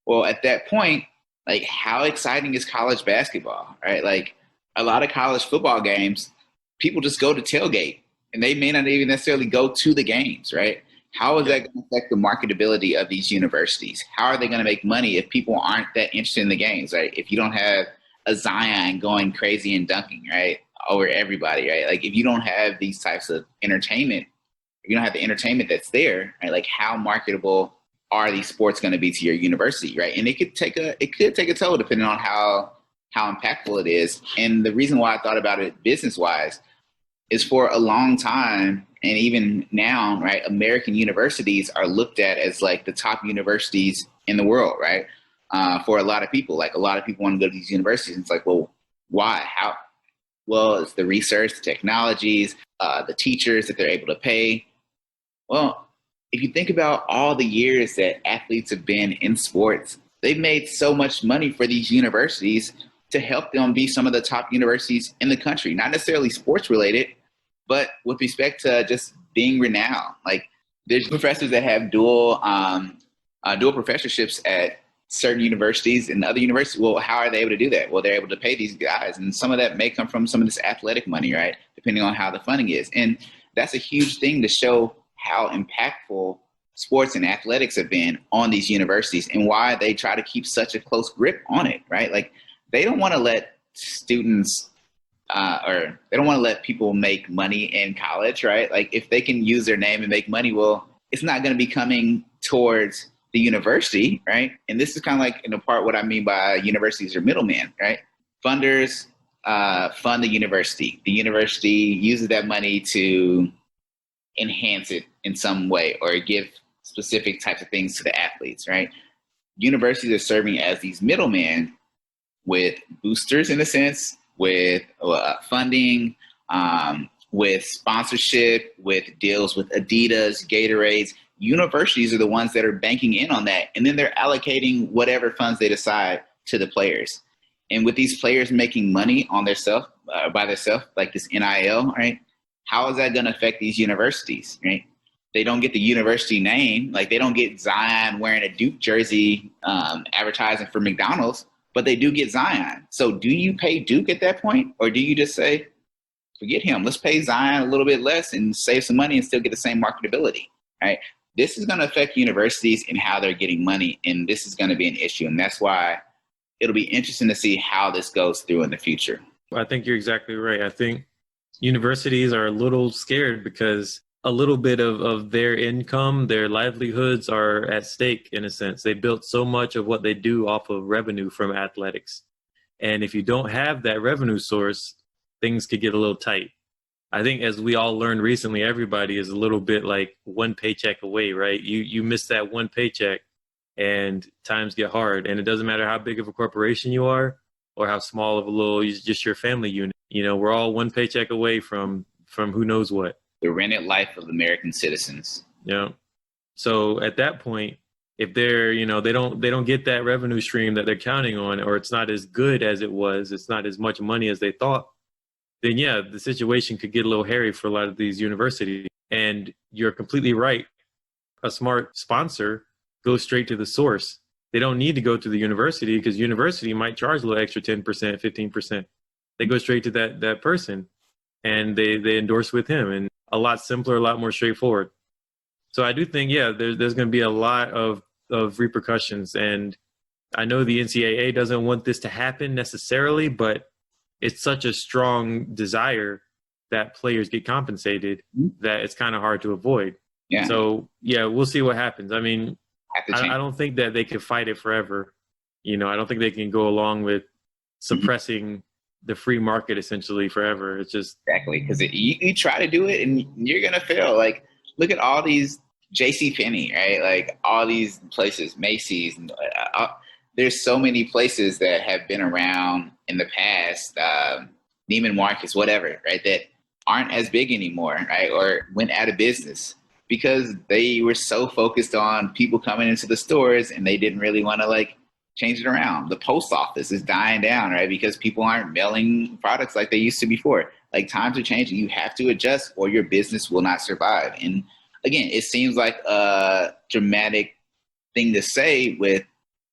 Well, at that point, Like, how exciting is college basketball, right? Like, a lot of college football games, people just go to tailgate and they may not even necessarily go to the games, right? How is that going to affect the marketability of these universities? How are they going to make money if people aren't that interested in the games, right? If you don't have a Zion going crazy and dunking, right, over everybody, right? Like, if you don't have these types of entertainment, if you don't have the entertainment that's there, right? Like, how marketable are these sports going to be to your university, right? And it could take a toll depending on how impactful it is. And the reason why I thought about it business wise is for a long time, and even now, right, American universities are looked at as like the top universities in the world, right? For a lot of people, like a lot of people want to go to these universities. And it's like, well, why? How? Well, it's the research, the technologies, the teachers that they're able to pay. Well, if you think about all the years that athletes have been in sports, they've made so much money for these universities to help them be some of the top universities in the country, not necessarily sports related, but with respect to just being renowned. Like, there's professors that have dual professorships at certain universities and other universities. Well, how are they able to do that? Well, they're able to pay these guys. And some of that may come from some of this athletic money, right? Depending on how the funding is. And that's a huge thing to show how impactful sports and athletics have been on these universities and why they try to keep such a close grip on it, right? Like, they don't want to let students or they don't want to let people make money in college, right? Like, if they can use their name and make money, well, it's not going to be coming towards the university, right? And this is kind of like, in a part, what I mean by universities are middlemen, right? Funders fund the university. The university uses that money to enhance it in some way or give specific types of things to the athletes, right? Universities are serving as these middlemen with boosters, in a sense, with funding, with sponsorship, with deals with Adidas, Gatorades. Universities are the ones that are banking in on that, and then they're allocating whatever funds they decide to the players. And with these players making money on their by themselves, like this NIL, right? How is that going to affect these universities, right? They don't get the university name. Like, they don't get Zion wearing a Duke jersey advertising for McDonald's, but they do get Zion. So do you pay Duke at that point? Or do you just say, forget him, let's pay Zion a little bit less and save some money and still get the same marketability, right? This is going to affect universities and how they're getting money. And this is going to be an issue. And that's why it'll be interesting to see how this goes through in the future. I think you're exactly right. I think universities are a little scared because a little bit of their income, their livelihoods are at stake, in a sense. They built so much of what they do off of revenue from athletics. And if you don't have that revenue source, things could get a little tight. I think, as we all learned recently, everybody is a little bit like one paycheck away, right? You miss that one paycheck and times get hard. And it doesn't matter how big of a corporation you are or how small of a little, just your family unit. You know, we're all one paycheck away from who knows what. The rented life of American citizens. Yeah. So at that point, if they're, they don't get that revenue stream that they're counting on, or it's not as good as it was, it's not as much money as they thought, then yeah, the situation could get a little hairy for a lot of these universities. And you're completely right. A smart sponsor goes straight to the source. They don't need to go to the university, because university might charge a little extra 10%, 15%. They go straight to that person and they endorse with him, and a lot simpler, a lot more straightforward. So I do think, yeah, there's going to be a lot of repercussions. And I know the NCAA doesn't want this to happen necessarily, but it's such a strong desire that players get compensated that it's kind of hard to avoid. Yeah. So, yeah, we'll see what happens. I mean, I don't think that they can fight it forever. I don't think they can go along with suppressing the free market essentially forever. It's just exactly, because you try to do it and you're gonna fail. Like, look at all these JCPenney, right? Like, all these places, Macy's. There's so many places that have been around in the past, Neiman Marcus, whatever, right? That aren't as big anymore, right? Or went out of business because they were so focused on people coming into the stores and they didn't really want to change it around. The post office is dying down, right? Because people aren't mailing products like they used to before. Like, times are changing. You have to adjust or your business will not survive. And again, it seems like a dramatic thing to say with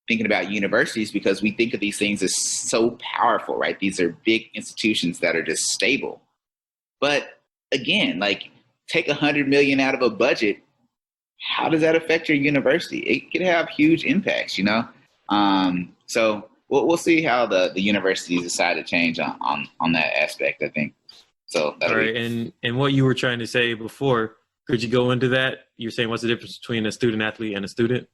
thinking about universities because we think of these things as so powerful, right? These are big institutions that are just stable. But again, like take 100 million out of a budget. How does that affect your university? It could have huge impacts, you know? So we'll see how the universities decide to change on that aspect, I think. So All right, and what you were trying to say before, could you go into that? You're saying what's the difference between a student athlete and a student?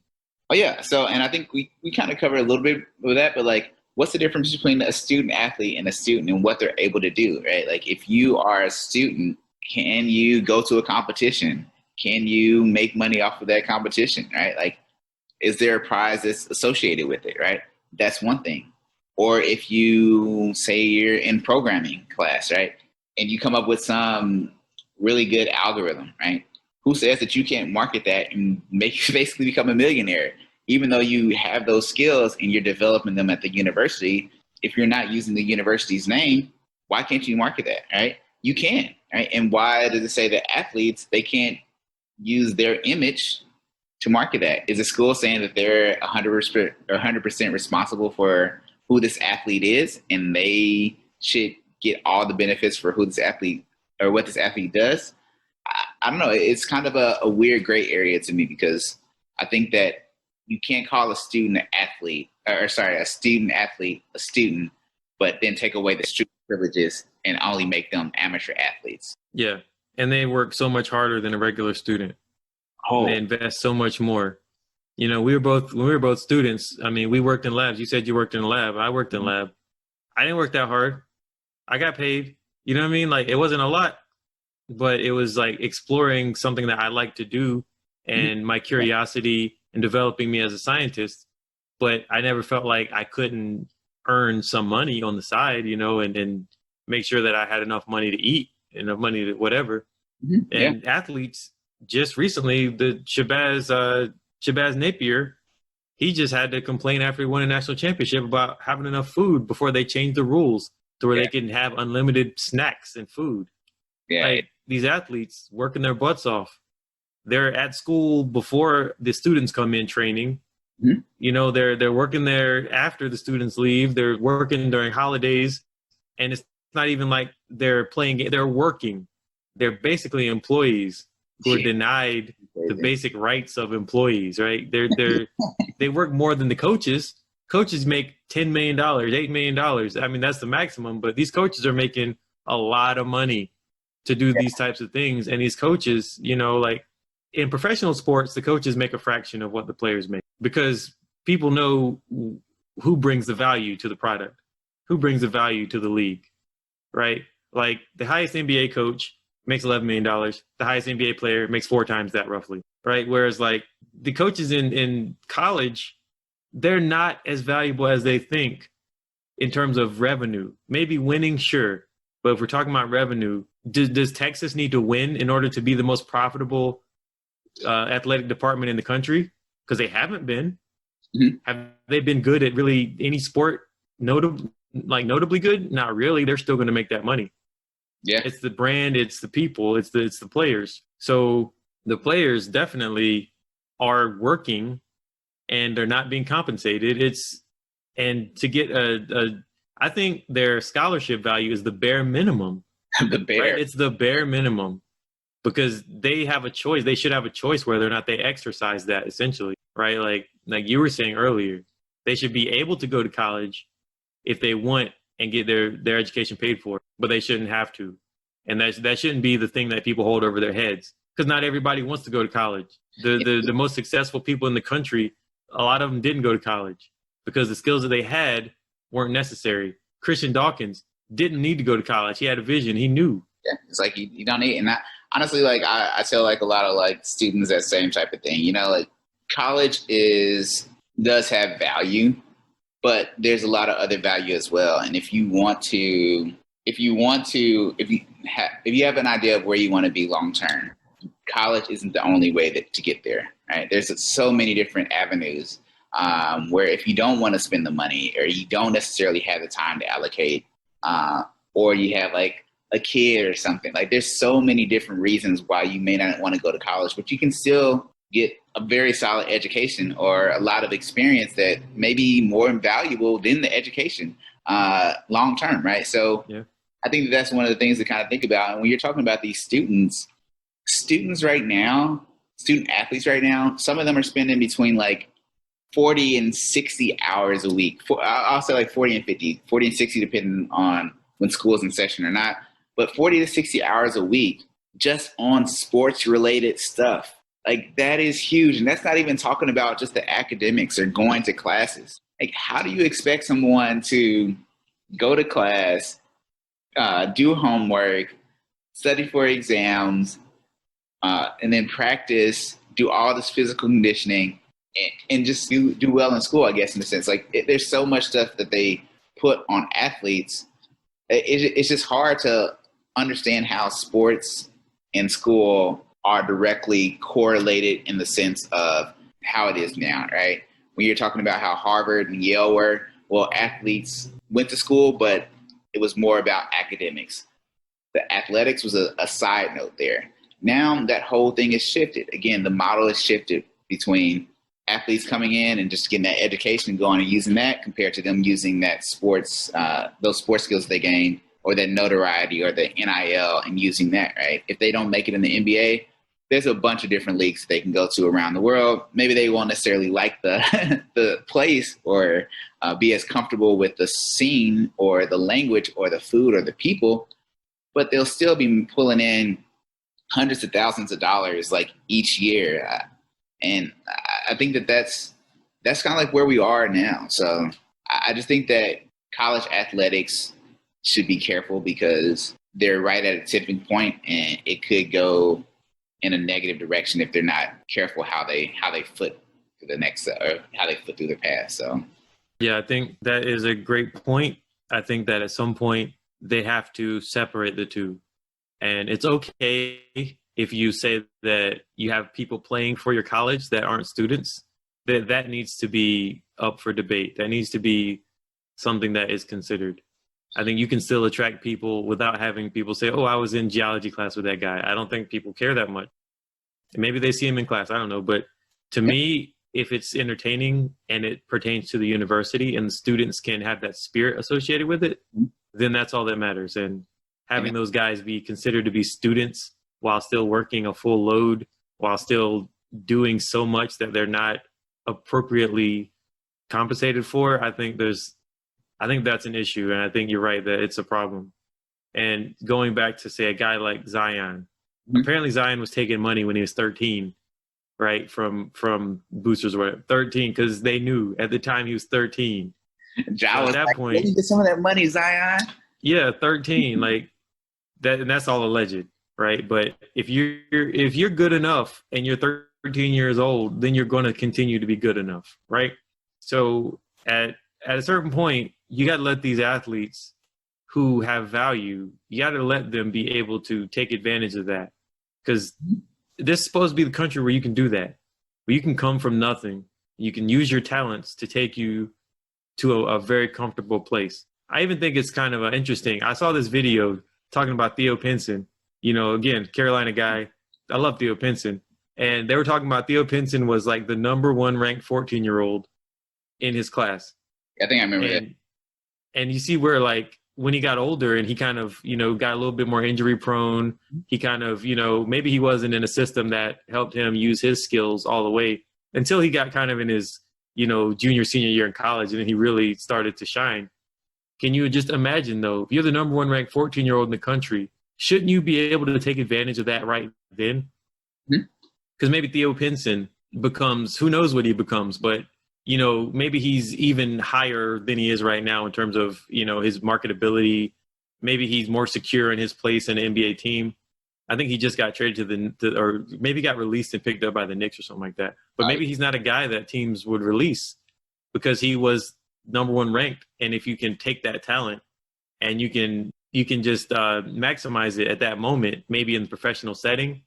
Oh yeah. So, and I think we kind of covered a little bit with that, but like, what's the difference between a student athlete and a student and what they're able to do, right? Like if you are a student, can you go to a competition? Can you make money off of that competition, right? Like, is there a prize that's associated with it, right? That's one thing. Or if you say you're in programming class, right? And you come up with some really good algorithm, right? Who says that you can't market that and make you basically become a millionaire? Even though you have those skills and you're developing them at the university, if you're not using the university's name, why can't you market that, right? You can, right? And why does it say that athletes, they can't use their image to market that? Is the school saying that they're 100% responsible for who this athlete is and they should get all the benefits for who this athlete or what this athlete does? I don't know. It's kind of a weird gray area to me because I think that you can't call a student athlete, a student athlete a student, but then take away the student privileges and only make them amateur athletes. Yeah, and they work so much harder than a regular student. Oh, They invest so much more. You know, when we were both students. I mean, we worked in labs. You said you worked in a lab. I worked in a lab. I didn't work that hard. I got paid. You know what I mean? Like it wasn't a lot, but it was like exploring something that I like to do and my curiosity and developing me as a scientist. But I never felt like I couldn't earn some money on the side, you know, and make sure that I had enough money to eat, enough money to whatever. And athletes, just recently, the Shabazz Napier, he just had to complain after he won a national championship about having enough food before they changed the rules to where they can have unlimited snacks and food. Yeah. Like these athletes working their butts off. They're at school before the students come in training. You know, they're working there after the students leave. They're working during holidays, and it's not even like they're playing. They're working. They're basically employees who are denied the basic rights of employees. Right? They work more than the coaches. Coaches make $10 million, $8 million. I mean, that's the maximum. But these coaches are making a lot of money to do these types of things. And these coaches, you know, like in professional sports, the coaches make a fraction of what the players make because people know who brings the value to the product, who brings the value to the league, right? Like the highest NBA coach makes $11 million. The highest NBA player makes 4 times that roughly, right? Whereas like the coaches in college, they're not as valuable as they think in terms of revenue. Maybe winning, sure. But if we're talking about revenue, does Texas need to win in order to be the most profitable athletic department in the country? Because they haven't been. Have they been good at really any sport? Notably good? Not really. They're still going to make that money. Yeah, it's the brand, it's the people, it's the players. So the players definitely are working, and they're not being compensated. And to get I think their scholarship value is the bare minimum. Right? It's the bare minimum. Because they have a choice. They should have a choice whether or not they exercise that, essentially, right? Like you were saying earlier, they should be able to go to college if they want and get their education paid for, but they shouldn't have to. And that shouldn't be the thing that people hold over their heads, because not everybody wants to go to college. The most successful people in the country, a lot of them didn't go to college because the skills that they had weren't necessary. Christian Dawkins didn't need to go to college. He had a vision. He knew. Yeah, it's like you don't need it. And honestly, like I tell like a lot of like students that same type of thing. You know, like college does have value, but there's a lot of other value as well. And if you have an idea of where you want to be long term, college isn't the only way to get there. Right? There's so many different avenues where if you don't want to spend the money, or you don't necessarily have the time to allocate, or you have like a kid or something, like there's so many different reasons why you may not want to go to college, but you can still get a very solid education or a lot of experience that may be more invaluable than the education long term, right? So Yeah. I think that's one of the things to kind of think about. And when you're talking about these students right now, student athletes right now, some of them are spending between like 40 and 60 hours a week. I'll say like 40 and 50, 40 and 60, depending on when school's in session or not. But 40 to 60 hours a week just on sports related stuff. Like that is huge. And that's not even talking about just the academics or going to classes. Like, how do you expect someone to go to class, do homework, study for exams, and then practice, do all this physical conditioning, and just do well in school, I guess, in a sense. Like, there's so much stuff that they put on athletes. It's just hard to understand how sports and school are directly correlated in the sense of how it is now, right? When you're talking about how Harvard and Yale were, well, athletes went to school, but it was more about academics. The athletics was a side note there. Now that whole thing is shifted. Again, the model is shifted between athletes coming in and just getting that education and going and using that compared to them using that sports, those sports skills they gained or that notoriety or the NIL and using that, right? If they don't make it in the NBA, there's a bunch of different leagues they can go to around the world. Maybe they won't necessarily like the the place or be as comfortable with the scene or the language or the food or the people, but they'll still be pulling in hundreds of thousands of dollars like each year. And I think that's kind of like where we are now. So I just think that college athletics should be careful because they're right at a tipping point and it could go in a negative direction if they're not careful how they foot to the next or how they foot through the past. So yeah, I think that is a great point. I think that at some point they have to separate the two. And it's okay if you say that you have people playing for your college that aren't students. That needs to be up for debate. That needs to be something that is considered. I think you can still attract people without having people say, oh, I was in geology class with that guy. I don't think people care that much. Maybe they see him in class. I don't know. But to me, if it's entertaining and it pertains to the university and the students can have that spirit associated with it, then that's all that matters. And having those guys be considered to be students while still working a full load, while still doing so much that they're not appropriately compensated for, I think that's an issue. And I think you're right that it's a problem. And going back to, say, a guy like Zion, apparently Zion was taking money when he was 13, right? From boosters or whatever, 13, because they knew at the time he was 13. So at that point, get some of that money, Zion. Yeah, 13, like that, and that's all alleged, right? But if you're good enough and you're 13 years old, then you're going to continue to be good enough, right? So at a certain point, you got to let these athletes who have value, you got to let them be able to take advantage of that. Because this is supposed to be the country where you can do that, where you can come from nothing. You can use your talents to take you to a very comfortable place. I even think it's kind of interesting. I saw this video talking about Theo Pinson, again, Carolina guy. I love Theo Pinson. And they were talking about Theo Pinson was like the number 1 ranked 14-year-old in his class. I think I remember that. And you see where, like, when he got older and he kind of, got a little bit more injury prone, he kind of, maybe he wasn't in a system that helped him use his skills all the way until he got kind of in his, junior, senior year in college, and then he really started to shine. Can you just imagine, though, if you're the number 1 ranked 14-year-old in the country, shouldn't you be able to take advantage of that right then? Because maybe Theo Pinson becomes, who knows what he becomes, but maybe he's even higher than he is right now in terms of, his marketability. Maybe he's more secure in his place in the NBA team. I think he just got traded or maybe got released and picked up by the Knicks or something like that. But maybe he's not a guy that teams would release because he was number 1 ranked. And if you can take that talent and you can just maximize it at that moment, maybe in the professional setting,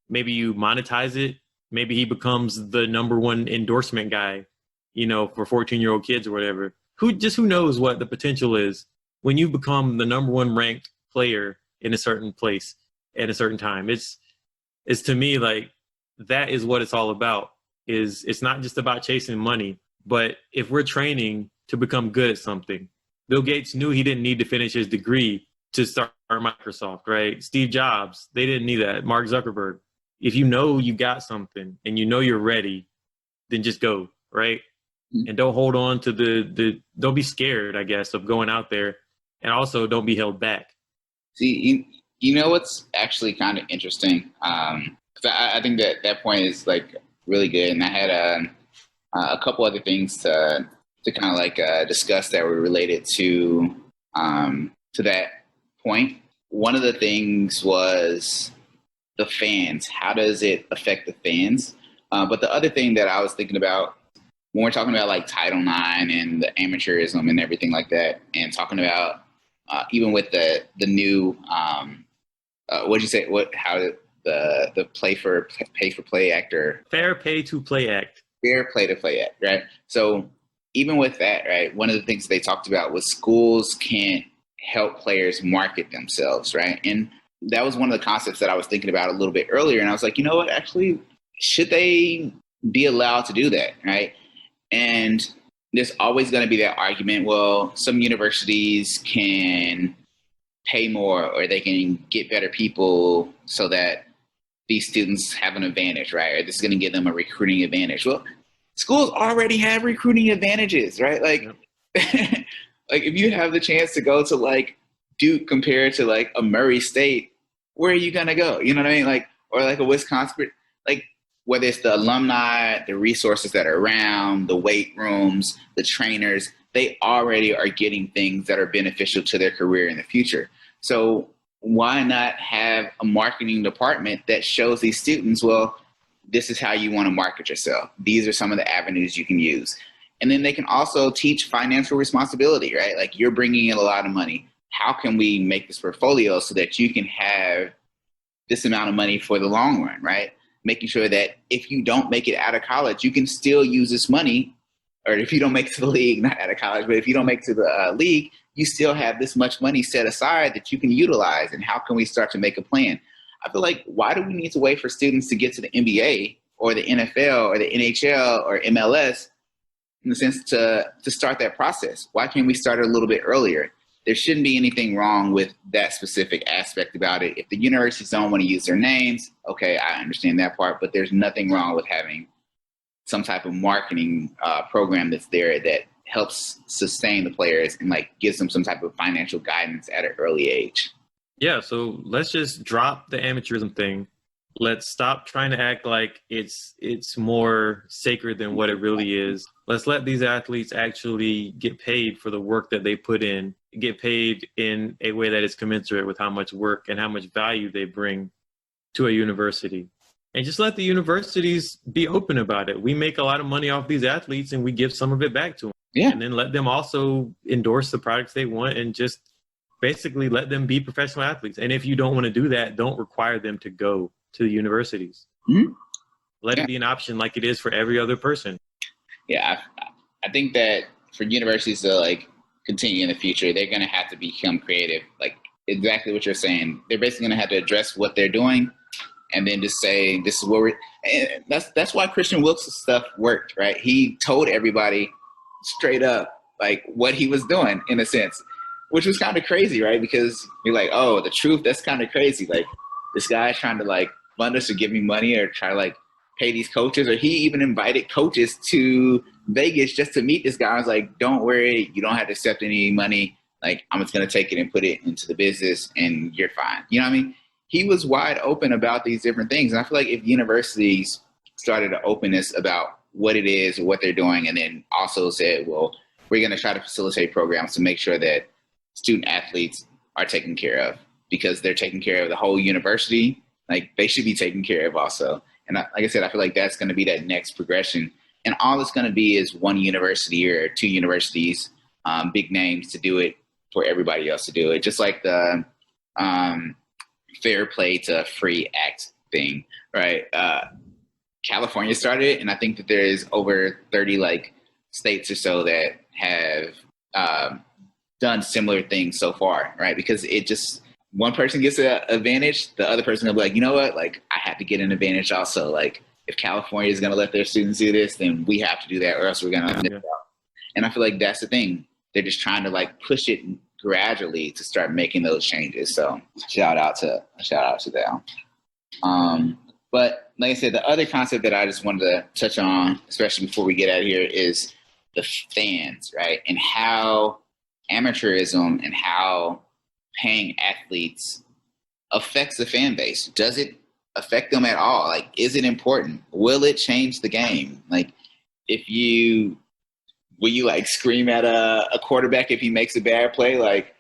maybe you monetize it. Maybe he becomes the number 1 endorsement guy, for 14-year-old kids or whatever. Who knows what the potential is when you become the number 1 ranked player in a certain place at a certain time. It's to me like that is what it's all about. Is it's not just about chasing money, but if we're training to become good at something. Bill Gates knew he didn't need to finish his degree to start Microsoft, right? Steve Jobs, they didn't need that. Mark Zuckerberg. If you know you got something and you know you're ready, then just go, right? And don't hold on to don't be scared, I guess, of going out there, and also don't be held back. See, you know what's actually kind of interesting? 'Cause I think that point is like really good, and I had a couple other things to kind of like discuss that were related to that point. One of the things was the fans. How does it affect the fans? But the other thing that I was thinking about when we're talking about like Title IX and the amateurism and everything like that, and talking about even with the new what'd you say? The pay for play act, or Fair Pay to Play Act. Fair Play to Play Act, right? So even with that, right, one of the things they talked about was schools can't help players market themselves, right? And that was one of the concepts that I was thinking about a little bit earlier. And I was like, you know what, actually, should they be allowed to do that, right? And there's always going to be that argument, well, some universities can pay more or they can get better people so that these students have an advantage, right? Or this is going to give them a recruiting advantage. Well, schools already have recruiting advantages, right? Like, yep. Like if you have the chance to go to like Duke compared to like a Murray State, where are you going to go? You know what I mean? Like, or like a Wisconsin, like whether it's the alumni, the resources that are around, the weight rooms, the trainers, they already are getting things that are beneficial to their career in the future. So why not have a marketing department that shows these students, well, this is how you want to market yourself. These are some of the avenues you can use. And then they can also teach financial responsibility, right? Like you're bringing in a lot of money. How can we make this portfolio so that you can have this amount of money for the long run, right? Making sure that if you don't make it out of college, you can still use this money. Or if you don't make it to the league, not out of college, but if you don't make it to the league, you still have this much money set aside that you can utilize. And how can we start to make a plan? I feel like, why do we need to wait for students to get to the NBA or the NFL or the NHL or MLS in the sense to start that process? Why can't we start it a little bit earlier? There shouldn't be anything wrong with that specific aspect about it. If the universities don't want to use their names, okay, I understand that part, but there's nothing wrong with having some type of marketing program that's there that helps sustain the players and like gives them some type of financial guidance at an early age. Yeah, so let's just drop the amateurism thing. Let's stop trying to act like it's more sacred than what it really is. Let's let these athletes actually get paid for the work that they put in, get paid in a way that is commensurate with how much work and how much value they bring to a university. And just let the universities be open about it. We make a lot of money off these athletes and we give some of it back to them. Yeah. And then let them also endorse the products they want and just basically let them be professional athletes. And if you don't want to do that, don't require them to go to the universities. Mm-hmm. Let it be an option like it is for every other person. Yeah, I think that for universities to like continue in the future, they're going to have to become creative. Like exactly what you're saying. They're basically going to have to address what they're doing and then just say, this is what we're, and that's why Christian Wilkes' stuff worked, right? He told everybody straight up, like what he was doing in a sense, which was kind of crazy, right? Because you're like, oh, the truth, that's kind of crazy. Like this guy trying to like fund us or give me money or try to like pay these coaches, or he even invited coaches to Vegas just to meet this guy. I was like, don't worry, you don't have to accept any money. Like I'm just going to take it and put it into the business and you're fine. You know what I mean? He was wide open about these different things. And I feel like if universities started to openness about what it is or what they're doing, and then also said, well, we're going to try to facilitate programs to make sure that student athletes are taken care of because they're taking care of the whole university. Like they should be taken care of also. And like I said, I feel like that's going to be that next progression. And all it's going to be is one university or two universities, big names to do it for everybody else to do it. Just like the Fair Play to Free Act thing, right? California started it, and I think that there's over 30 like states or so that have done similar things so far, right? Because it just, one person gets an advantage, the other person will be like, you know what, like I have to get an advantage also. Like if California is going to let their students do this, then we have to do that or else we're going to miss out. And I feel like that's the thing. They're just trying to like push it gradually to start making those changes. So shout out to them. But like I said, the other concept that I just wanted to touch on, especially before we get out of here, is the fans, right? And how amateurism and how paying athletes affects the fan base. Does it affect them at all? Like, is it important? Will it change the game? Like, will you like scream at a quarterback if he makes a bad play? Like,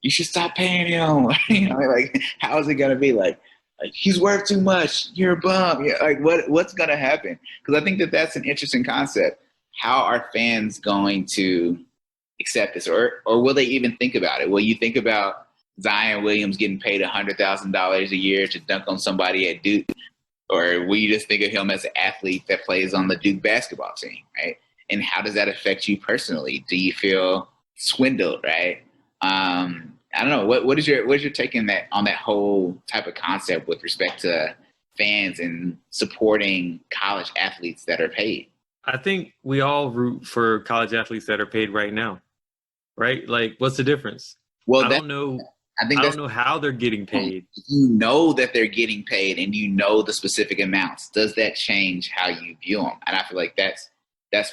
you should stop paying him. You know, like, how is it going to be? Like, he's worth too much. You're a bum. Yeah, like, what's going to happen? Because I think that's an interesting concept. How are fans going to accept this? Or will they even think about it? Will you think about Zion Williams getting paid $100,000 a year to dunk on somebody at Duke? Or will you just think of him as an athlete that plays on the Duke basketball team, right? And how does that affect you personally? Do you feel swindled, right? I don't know. What is your take on that whole type of concept with respect to fans and supporting college athletes that are paid? I think we all root for college athletes that are paid right now, right? Like, what's the difference? Well, I don't know how they're getting paid. You know that they're getting paid, and you know the specific amounts. Does that change how you view them? And I feel like that's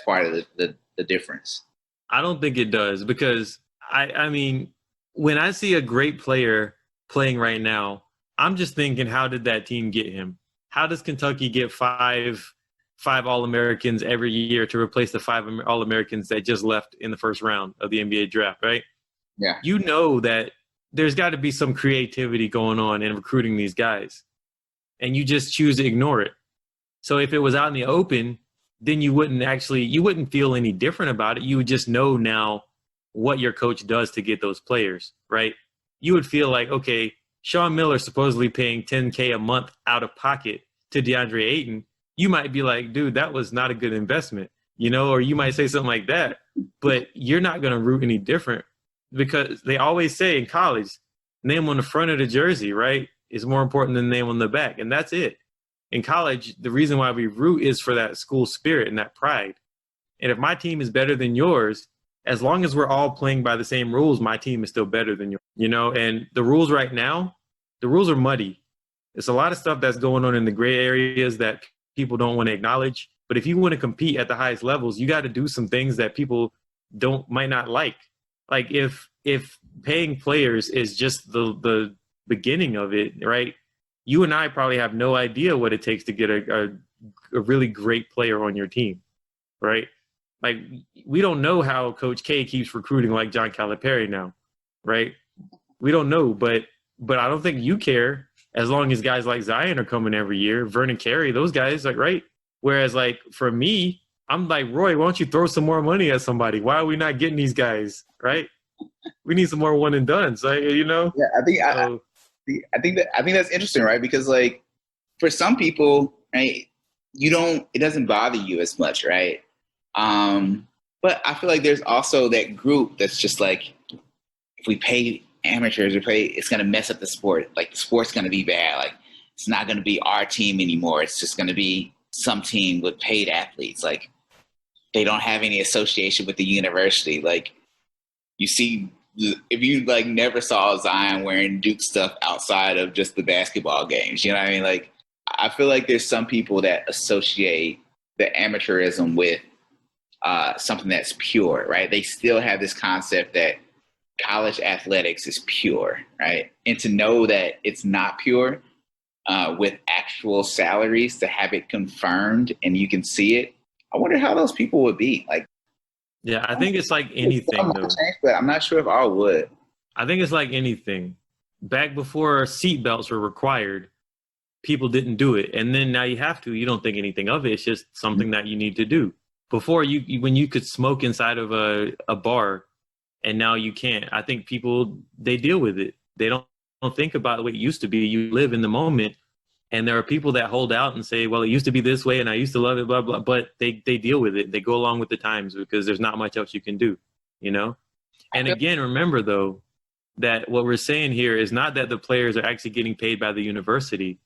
part of the difference. I don't think it does, because I mean, when I see a great player playing right now, I'm just thinking, how did that team get him? How does Kentucky get five All-Americans every year to replace the 5 All-Americans that just left in the first round of the NBA draft, right? Yeah. You know that there's got to be some creativity going on in recruiting these guys, and you just choose to ignore it. So if it was out in the open, then you wouldn't feel any different about it. You would just know now what your coach does to get those players, right? You would feel like, okay, Sean Miller supposedly paying $10K a month out of pocket to DeAndre Ayton. You might be like, dude, that was not a good investment, you know, or you might say something like that, but you're not going to root any different, because they always say in college, name on the front of the jersey, right, is more important than name on the back. And that's it. In college, the reason why we root is for that school spirit and that pride. And if my team is better than yours, as long as we're all playing by the same rules, my team is still better than yours, you know? And the rules right now, the rules are muddy. There's a lot of stuff that's going on in the gray areas that people don't want to acknowledge. But if you want to compete at the highest levels, you got to do some things that people might not like. Like if paying players is just the beginning of it, right? You and I probably have no idea what it takes to get a really great player on your team, right? Like, we don't know how Coach K keeps recruiting like John Calipari now, right? We don't know, but I don't think you care, as long as guys like Zion are coming every year, Vernon Carey, those guys, like, right? Whereas, like, for me, I'm like, Roy, why don't you throw some more money at somebody? Why are we not getting these guys, right? We need some more one and dones, like, you know? Yeah, I think that's interesting, right? Because, like, for some people, right, it doesn't bother you as much, right? But I feel like there's also that group that's just like, if we pay amateurs, it's going to mess up the sport. Like, the sport's going to be bad. Like, it's not going to be our team anymore. It's just going to be some team with paid athletes. Like, they don't have any association with the university. Like, you see, if you like never saw Zion wearing Duke stuff outside of just the basketball games, you know what I mean? Like, I feel like there's some people that associate the amateurism with something that's pure, right? They still have this concept that college athletics is pure, right? And to know that it's not pure with actual salaries, to have it confirmed and you can see it, I wonder how those people would be. Like, yeah, I think it's like anything, though. Change, but I'm not sure if all would. I think it's like anything. Back before seatbelts were required, people didn't do it. And then now you have to. You don't think anything of it. It's just something that you need to do. Before, when you could smoke inside of a bar, and now you can't. I think people, they deal with it. They don't think about the way it used to be. You live in the moment. And there are people that hold out and say, well, it used to be this way and I used to love it, blah, blah. But they deal with it. They go along with the times because there's not much else you can do, you know? And again, remember, though, that what we're saying here is not that the players are actually getting paid by the university.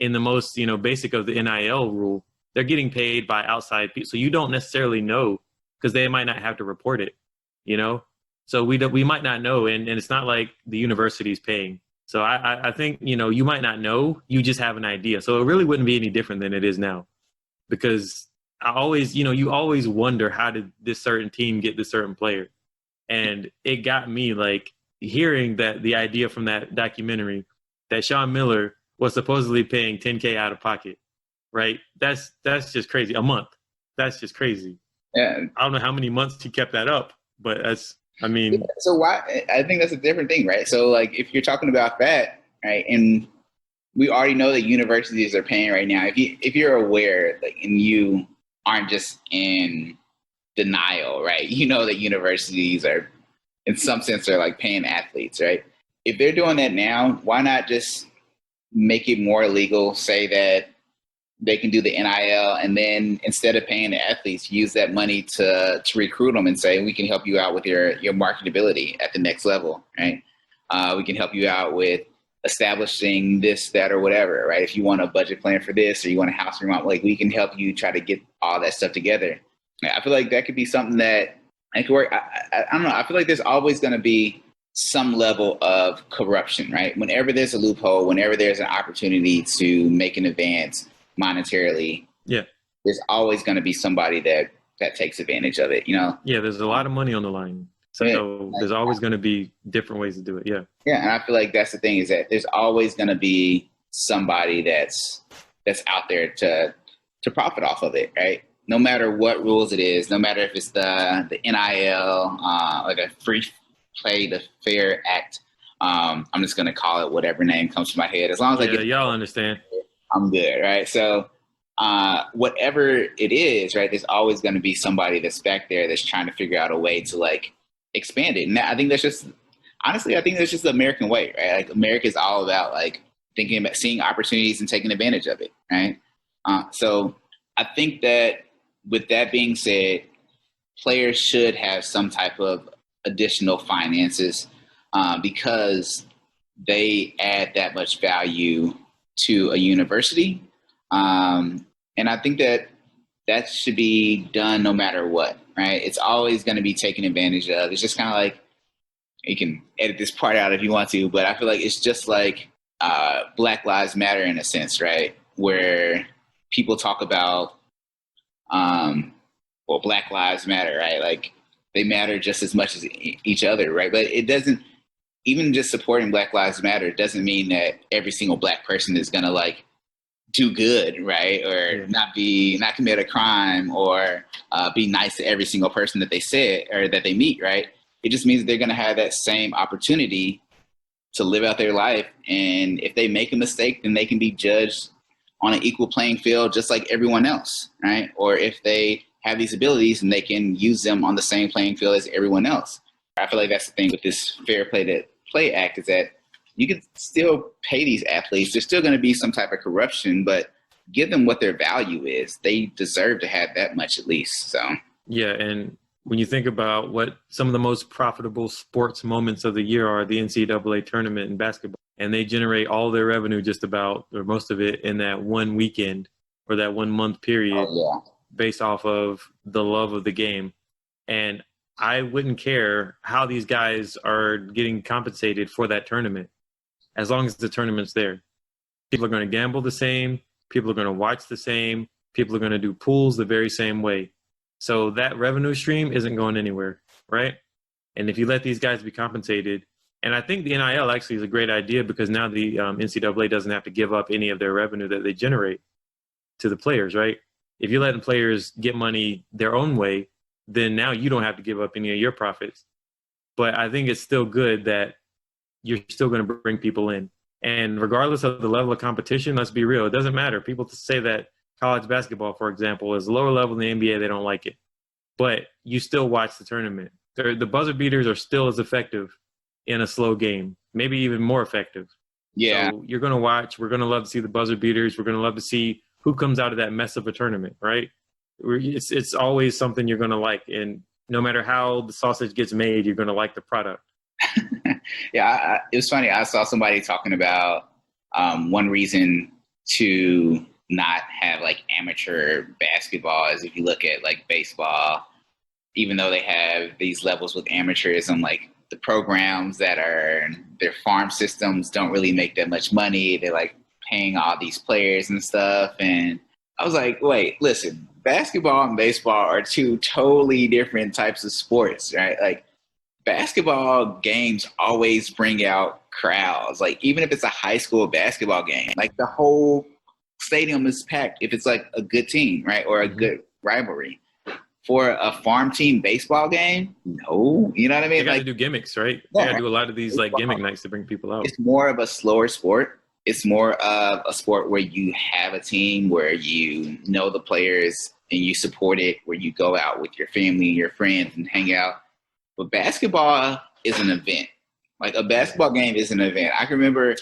in the most, basic of the NIL rule, they're getting paid by outside people. So you don't necessarily know because they might not have to report it, you know? So we might not know. And it's not like the university's paying. So I think, you might not know, you just have an idea. So it really wouldn't be any different than it is now, because I always, you always wonder, how did this certain team get this certain player? And it got me like hearing that the idea from that documentary that Sean Miller was supposedly paying $10K out of pocket, right? That's just crazy. A month. That's just crazy. Yeah. I don't know how many months he kept that up, but I mean. So why? I think that's a different thing, right? So like, if you're talking about that, right, and we already know that universities are paying right now. If you're aware, like, and you aren't just in denial, right? You know that universities are, in some sense, are like paying athletes, right? If they're doing that now, why not just make it more legal? Say that they can do the NIL, and then instead of paying the athletes, use that money to recruit them and say, we can help you out with your marketability at the next level, right? We can help you out with establishing this, that, or whatever, right? If you want a budget plan for this, or you want a house remodel, like, we can help you try to get all that stuff together. I feel like that could be something that could work. I don't know. I feel like there's always going to be some level of corruption, right? Whenever there's a loophole, whenever there's an opportunity to make an advance monetarily, yeah, there's always going to be somebody that takes advantage of it, Yeah, there's a lot of money on the line. So there's always going to be different ways to do it. Yeah. Yeah. And I feel like that's the thing, is that there's always going to be somebody that's out there to profit off of it, right? No matter what rules it is, no matter if it's the NIL, like a free play the fair act. I'm just going to call it whatever name comes to my head. As long as I get y'all understand, I'm good, right? So whatever it is, right, there's always going to be somebody that's back there that's trying to figure out a way to like expand it. And I think that's just, honestly, I think that's just the American way, right? Like, America is all about like thinking about seeing opportunities and taking advantage of it, right? So I think that, with that being said, players should have some type of additional finances because they add that much value to a university. And I think that should be done no matter what, right? It's always going to be taken advantage of. It's just kind of like, you can edit this part out if you want to, but I feel like it's just like Black Lives Matter in a sense, right? Where people talk about, Black Lives Matter, right? Like, they matter just as much as each other, right? But it doesn't, even just supporting Black Lives Matter doesn't mean that every single Black person is going to like do good, right? Or not commit a crime, or be nice to every single person that they said or that they meet, right? It just means that they're going to have that same opportunity to live out their life. And if they make a mistake, then they can be judged on an equal playing field, just like everyone else, right? Or if they have these abilities, and they can use them on the same playing field as everyone else. I feel like that's the thing with this Fair Play Act, is that you can still pay these athletes. There's still going to be some type of corruption, but give them what their value is. They deserve to have that much at least. So yeah, and when you think about what some of the most profitable sports moments of the year are, the NCAA tournament in basketball, and they generate all their revenue, just about, or most of it, in that one weekend or that 1 month period, based off of the love of the game. And I wouldn't care how these guys are getting compensated for that tournament, as long as the tournament's there. People are going to gamble the same. People are going to watch the same. People are going to do pools the very same way. So that revenue stream isn't going anywhere, right? And if you let these guys be compensated, and I think the NIL actually is a great idea, because now the NCAA doesn't have to give up any of their revenue that they generate to the players, right? If you're letting players get money their own way, then now you don't have to give up any of your profits. But I think it's still good that you're still going to bring people in. And regardless of the level of competition, let's be real, it doesn't matter. People say that college basketball, for example, is lower level than the NBA. They don't like it. But you still watch the tournament. The buzzer beaters are still as effective in a slow game, maybe even more effective. Yeah. So you're going to watch. We're going to love to see the buzzer beaters. We're going to love to see who comes out of that mess of a tournament, right? It's always something you're going to like. And no matter how the sausage gets made, you're going to like the product. Yeah, it was funny. I saw somebody talking about one reason to not have like amateur basketball, as if you look at like baseball, even though they have these levels with amateurism, like the programs that are their farm systems don't really make that much money. They're like paying all these players and stuff. And I was like, wait, listen, basketball and baseball are two totally different types of sports, right? Like basketball games always bring out crowds. Like even if it's a high school basketball game, like the whole stadium is packed if it's like a good team, right? Or a good rivalry. For a farm team baseball game, no. You know what I mean? They got Like, to do gimmicks, right? They yeah, got to right? do a lot of these like Baseball, gimmick nights to bring people out. it's more of a slower sport. It's more of a sport where you have a team, where you know the players and you support it, where you go out with your family and your friends and hang out. But basketball is an event. Like a basketball game is an event. I can remember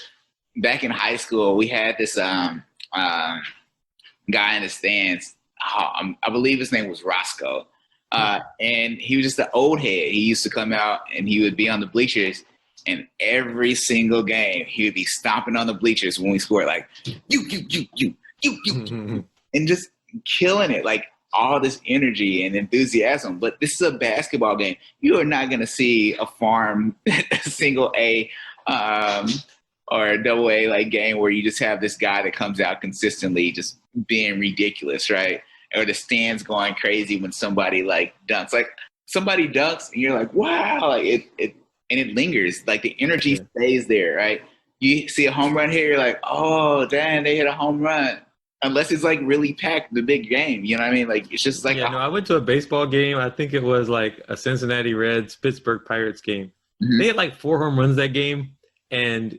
back in high school, we had this guy in the stands. I believe his name was Roscoe. And he was just an old head. He used to come out and he would be on the bleachers, and every single game he would be stomping on the bleachers when we scored, like you, and just killing it, like all this energy and enthusiasm. But this is a basketball game. You are not going to see a farm single A or a double A like game where you just have this guy that comes out consistently just being ridiculous, right? Or the stands going crazy when somebody like dunks. Like somebody dunks and you're like, wow, like it and it lingers. Like the energy stays there, right? You see a home run here, you're like, oh damn, they hit a home run. Unless it's like really packed, the big game. You know what I mean? Like it's just like I went to a baseball game. I think it was like a Cincinnati Reds Pittsburgh Pirates game. They had like 4 home runs that game, and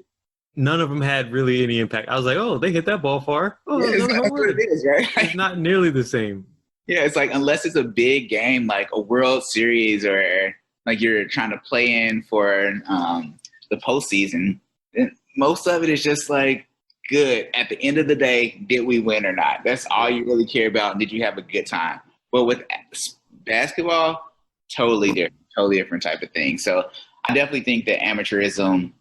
none of them had really any impact. I was like, oh, they hit that ball far. Oh, yeah, another home that's what run. it is, right? It's not nearly the same. Yeah, it's like unless it's a big game like a World Series or like you're trying to play in for the postseason, most of it is just like good. At the end of the day, did we win or not? That's all you really care about. And did you have a good time? But with basketball, totally different type of thing. So I definitely think that amateurism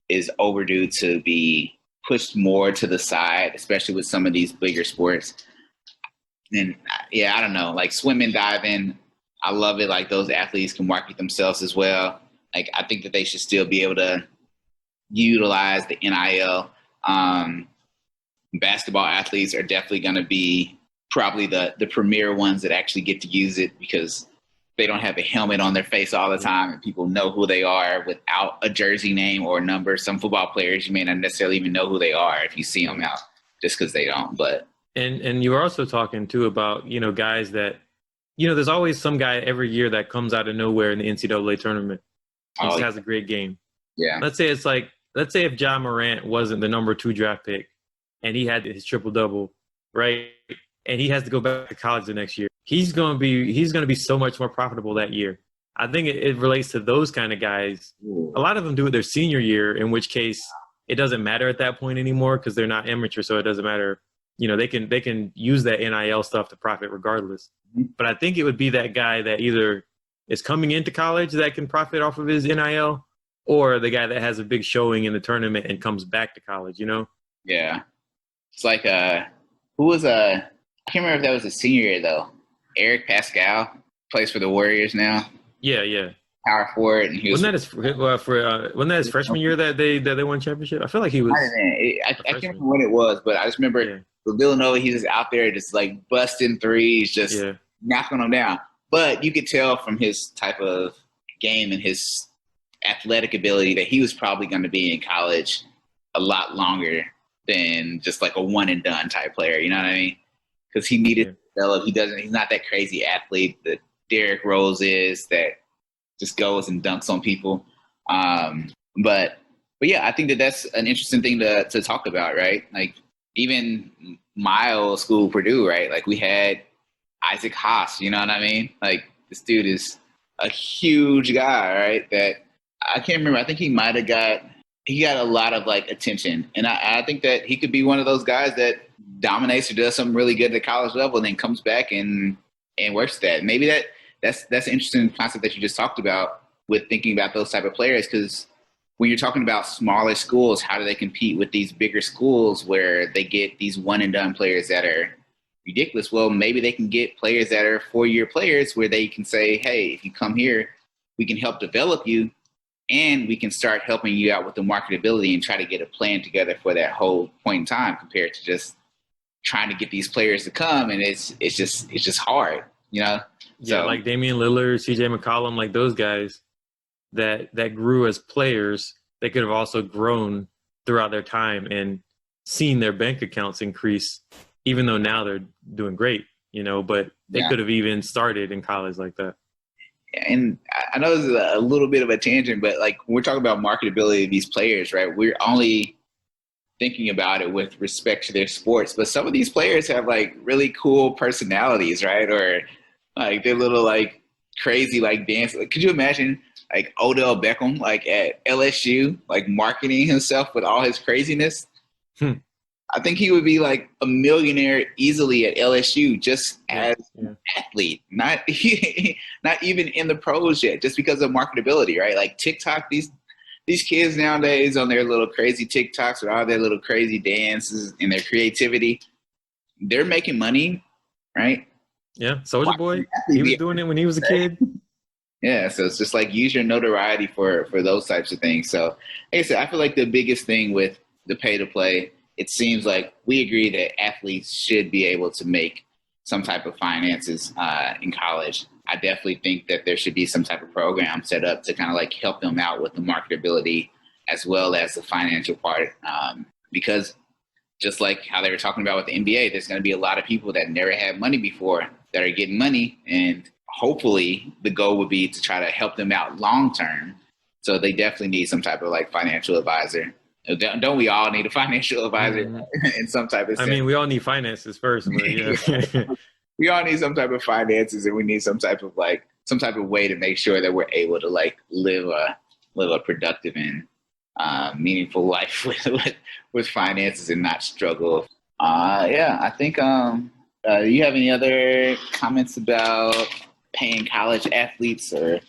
is overdue to be pushed more to the side, especially with some of these bigger sports. And yeah, I don't know, like swimming, diving, I love it. Like those athletes can market themselves as well. Like I think that they should still be able to utilize the NIL. Basketball athletes are definitely going to be probably the premier ones that actually get to use it because they don't have a helmet on their face all the time and people know who they are without a jersey name or number. Some football players, you may not necessarily even know who they are if you see them out just because they don't. But and you were also talking too about, guys that, there's always some guy every year that comes out of nowhere in the NCAA tournament. He just has a great game. Yeah. Let's say if Ja Morant wasn't the number 2 draft pick and he had his triple-double, right? And he has to go back to college the next year. He's going to be so much more profitable that year. I think it relates to those kind of guys. Ooh. A lot of them do it their senior year, in which case it doesn't matter at that point anymore because they're not amateur, so it doesn't matter. They can use that NIL stuff to profit regardless. Mm-hmm. But I think it would be that guy that either is coming into college that can profit off of his NIL, or the guy that has a big showing in the tournament and comes back to college, Yeah. It's like who was I can't remember if that was a senior year though. Eric Pascal plays for the Warriors now. Yeah. Power forward, and he was. Wasn't that his freshman year that they won championship? I feel like he was. I can't remember when it was, but I just remember with Villanova, he was out there just like busting threes, just knocking them down. But you could tell from his type of game and his athletic ability that he was probably going to be in college a lot longer than just like a one and done type player. You know what I mean? Because he needed to develop. He's not that crazy athlete that Derrick Rose is that just goes and dunks on people. But yeah, I think that that's an interesting thing to talk about, right? Like even my old school, Purdue, right? Like we had Isaac Haas, you know what I mean? Like this dude is a huge guy, right? That I can't remember. I think he got a lot of like attention. And I think that he could be one of those guys that dominates or does something really good at the college level and then comes back and works that. Maybe that's an interesting concept that you just talked about with thinking about those type of players, because when you're talking about smaller schools, how do they compete with these bigger schools where they get these one and done players that are ridiculous? Well, maybe they can get players that are 4-year players where they can say, hey, if you come here, we can help develop you, and we can start helping you out with the marketability and try to get a plan together for that whole point in time, compared to just trying to get these players to come. And it's just hard, you know? Yeah, so, like Damian Lillard, CJ McCollum, like those guys that grew as players, they could have also grown throughout their time and seen their bank accounts increase, even though now they're doing great, you know, but they could have even started in college like that. And I know this is a little bit of a tangent, but like when we're talking about marketability of these players, right, we're only thinking about it with respect to their sports, but some of these players have like really cool personalities, right? Or like they're little like crazy like dance. Like, could you imagine like Odell Beckham like at LSU like marketing himself with all his craziness? I think he would be like a millionaire easily at LSU just as an athlete, not even in the pros yet, just because of marketability, right? Like TikTok, these kids nowadays on their little crazy TikToks with all their little crazy dances and their creativity, they're making money, right? Yeah, Soulja Boy, he was doing it when he was a kid. Yeah, so it's just like use your notoriety for those types of things. So, like I said, I feel like the biggest thing with the pay to play, it seems like we agree that athletes should be able to make some type of finances in college. I definitely think that there should be some type of program set up to kind of like help them out with the marketability as well as the financial part. Because just like how they were talking about with the NBA, there's going to be a lot of people that never had money before that are getting money. And hopefully the goal would be to try to help them out long term. So they definitely need some type of like financial advisor. Don't we all need a financial advisor in some type of sense? I mean, we all need finances first, but yeah. We all need some type of finances, and we need some type of way to make sure that we're able to like live a productive and meaningful life with finances and not struggle. I think do you have any other comments about paying college athletes or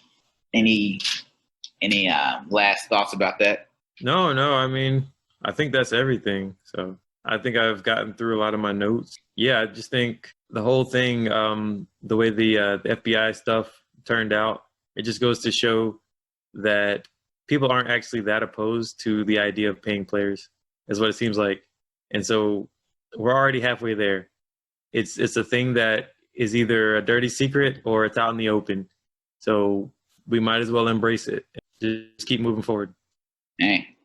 any last thoughts about that? No, I mean, I think that's everything. So I think I've gotten through a lot of my notes. Yeah, I just think the whole thing, the way the FBI stuff turned out, it just goes to show that people aren't actually that opposed to the idea of paying players, is what it seems like. And so we're already halfway there. It's a thing that is either a dirty secret or it's out in the open. So we might as well embrace it. Just keep moving forward. Hey,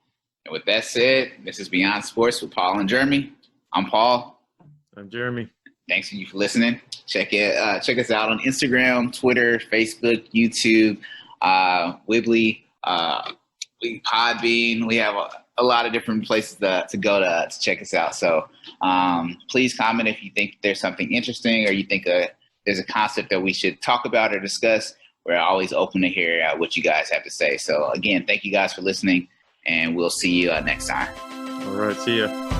and with that said, this is Beyond Sports with Paul and Jeremy. I'm Paul. I'm Jeremy. Thanks to you for listening. Check us out on Instagram, Twitter, Facebook, YouTube, Wibbly, Podbean. We have a lot of different places to go to check us out. So please comment if you think there's something interesting or you think there's a concept that we should talk about or discuss. We're always open to hear what you guys have to say. So again, thank you guys for listening, and we'll see you next time. All right, see ya.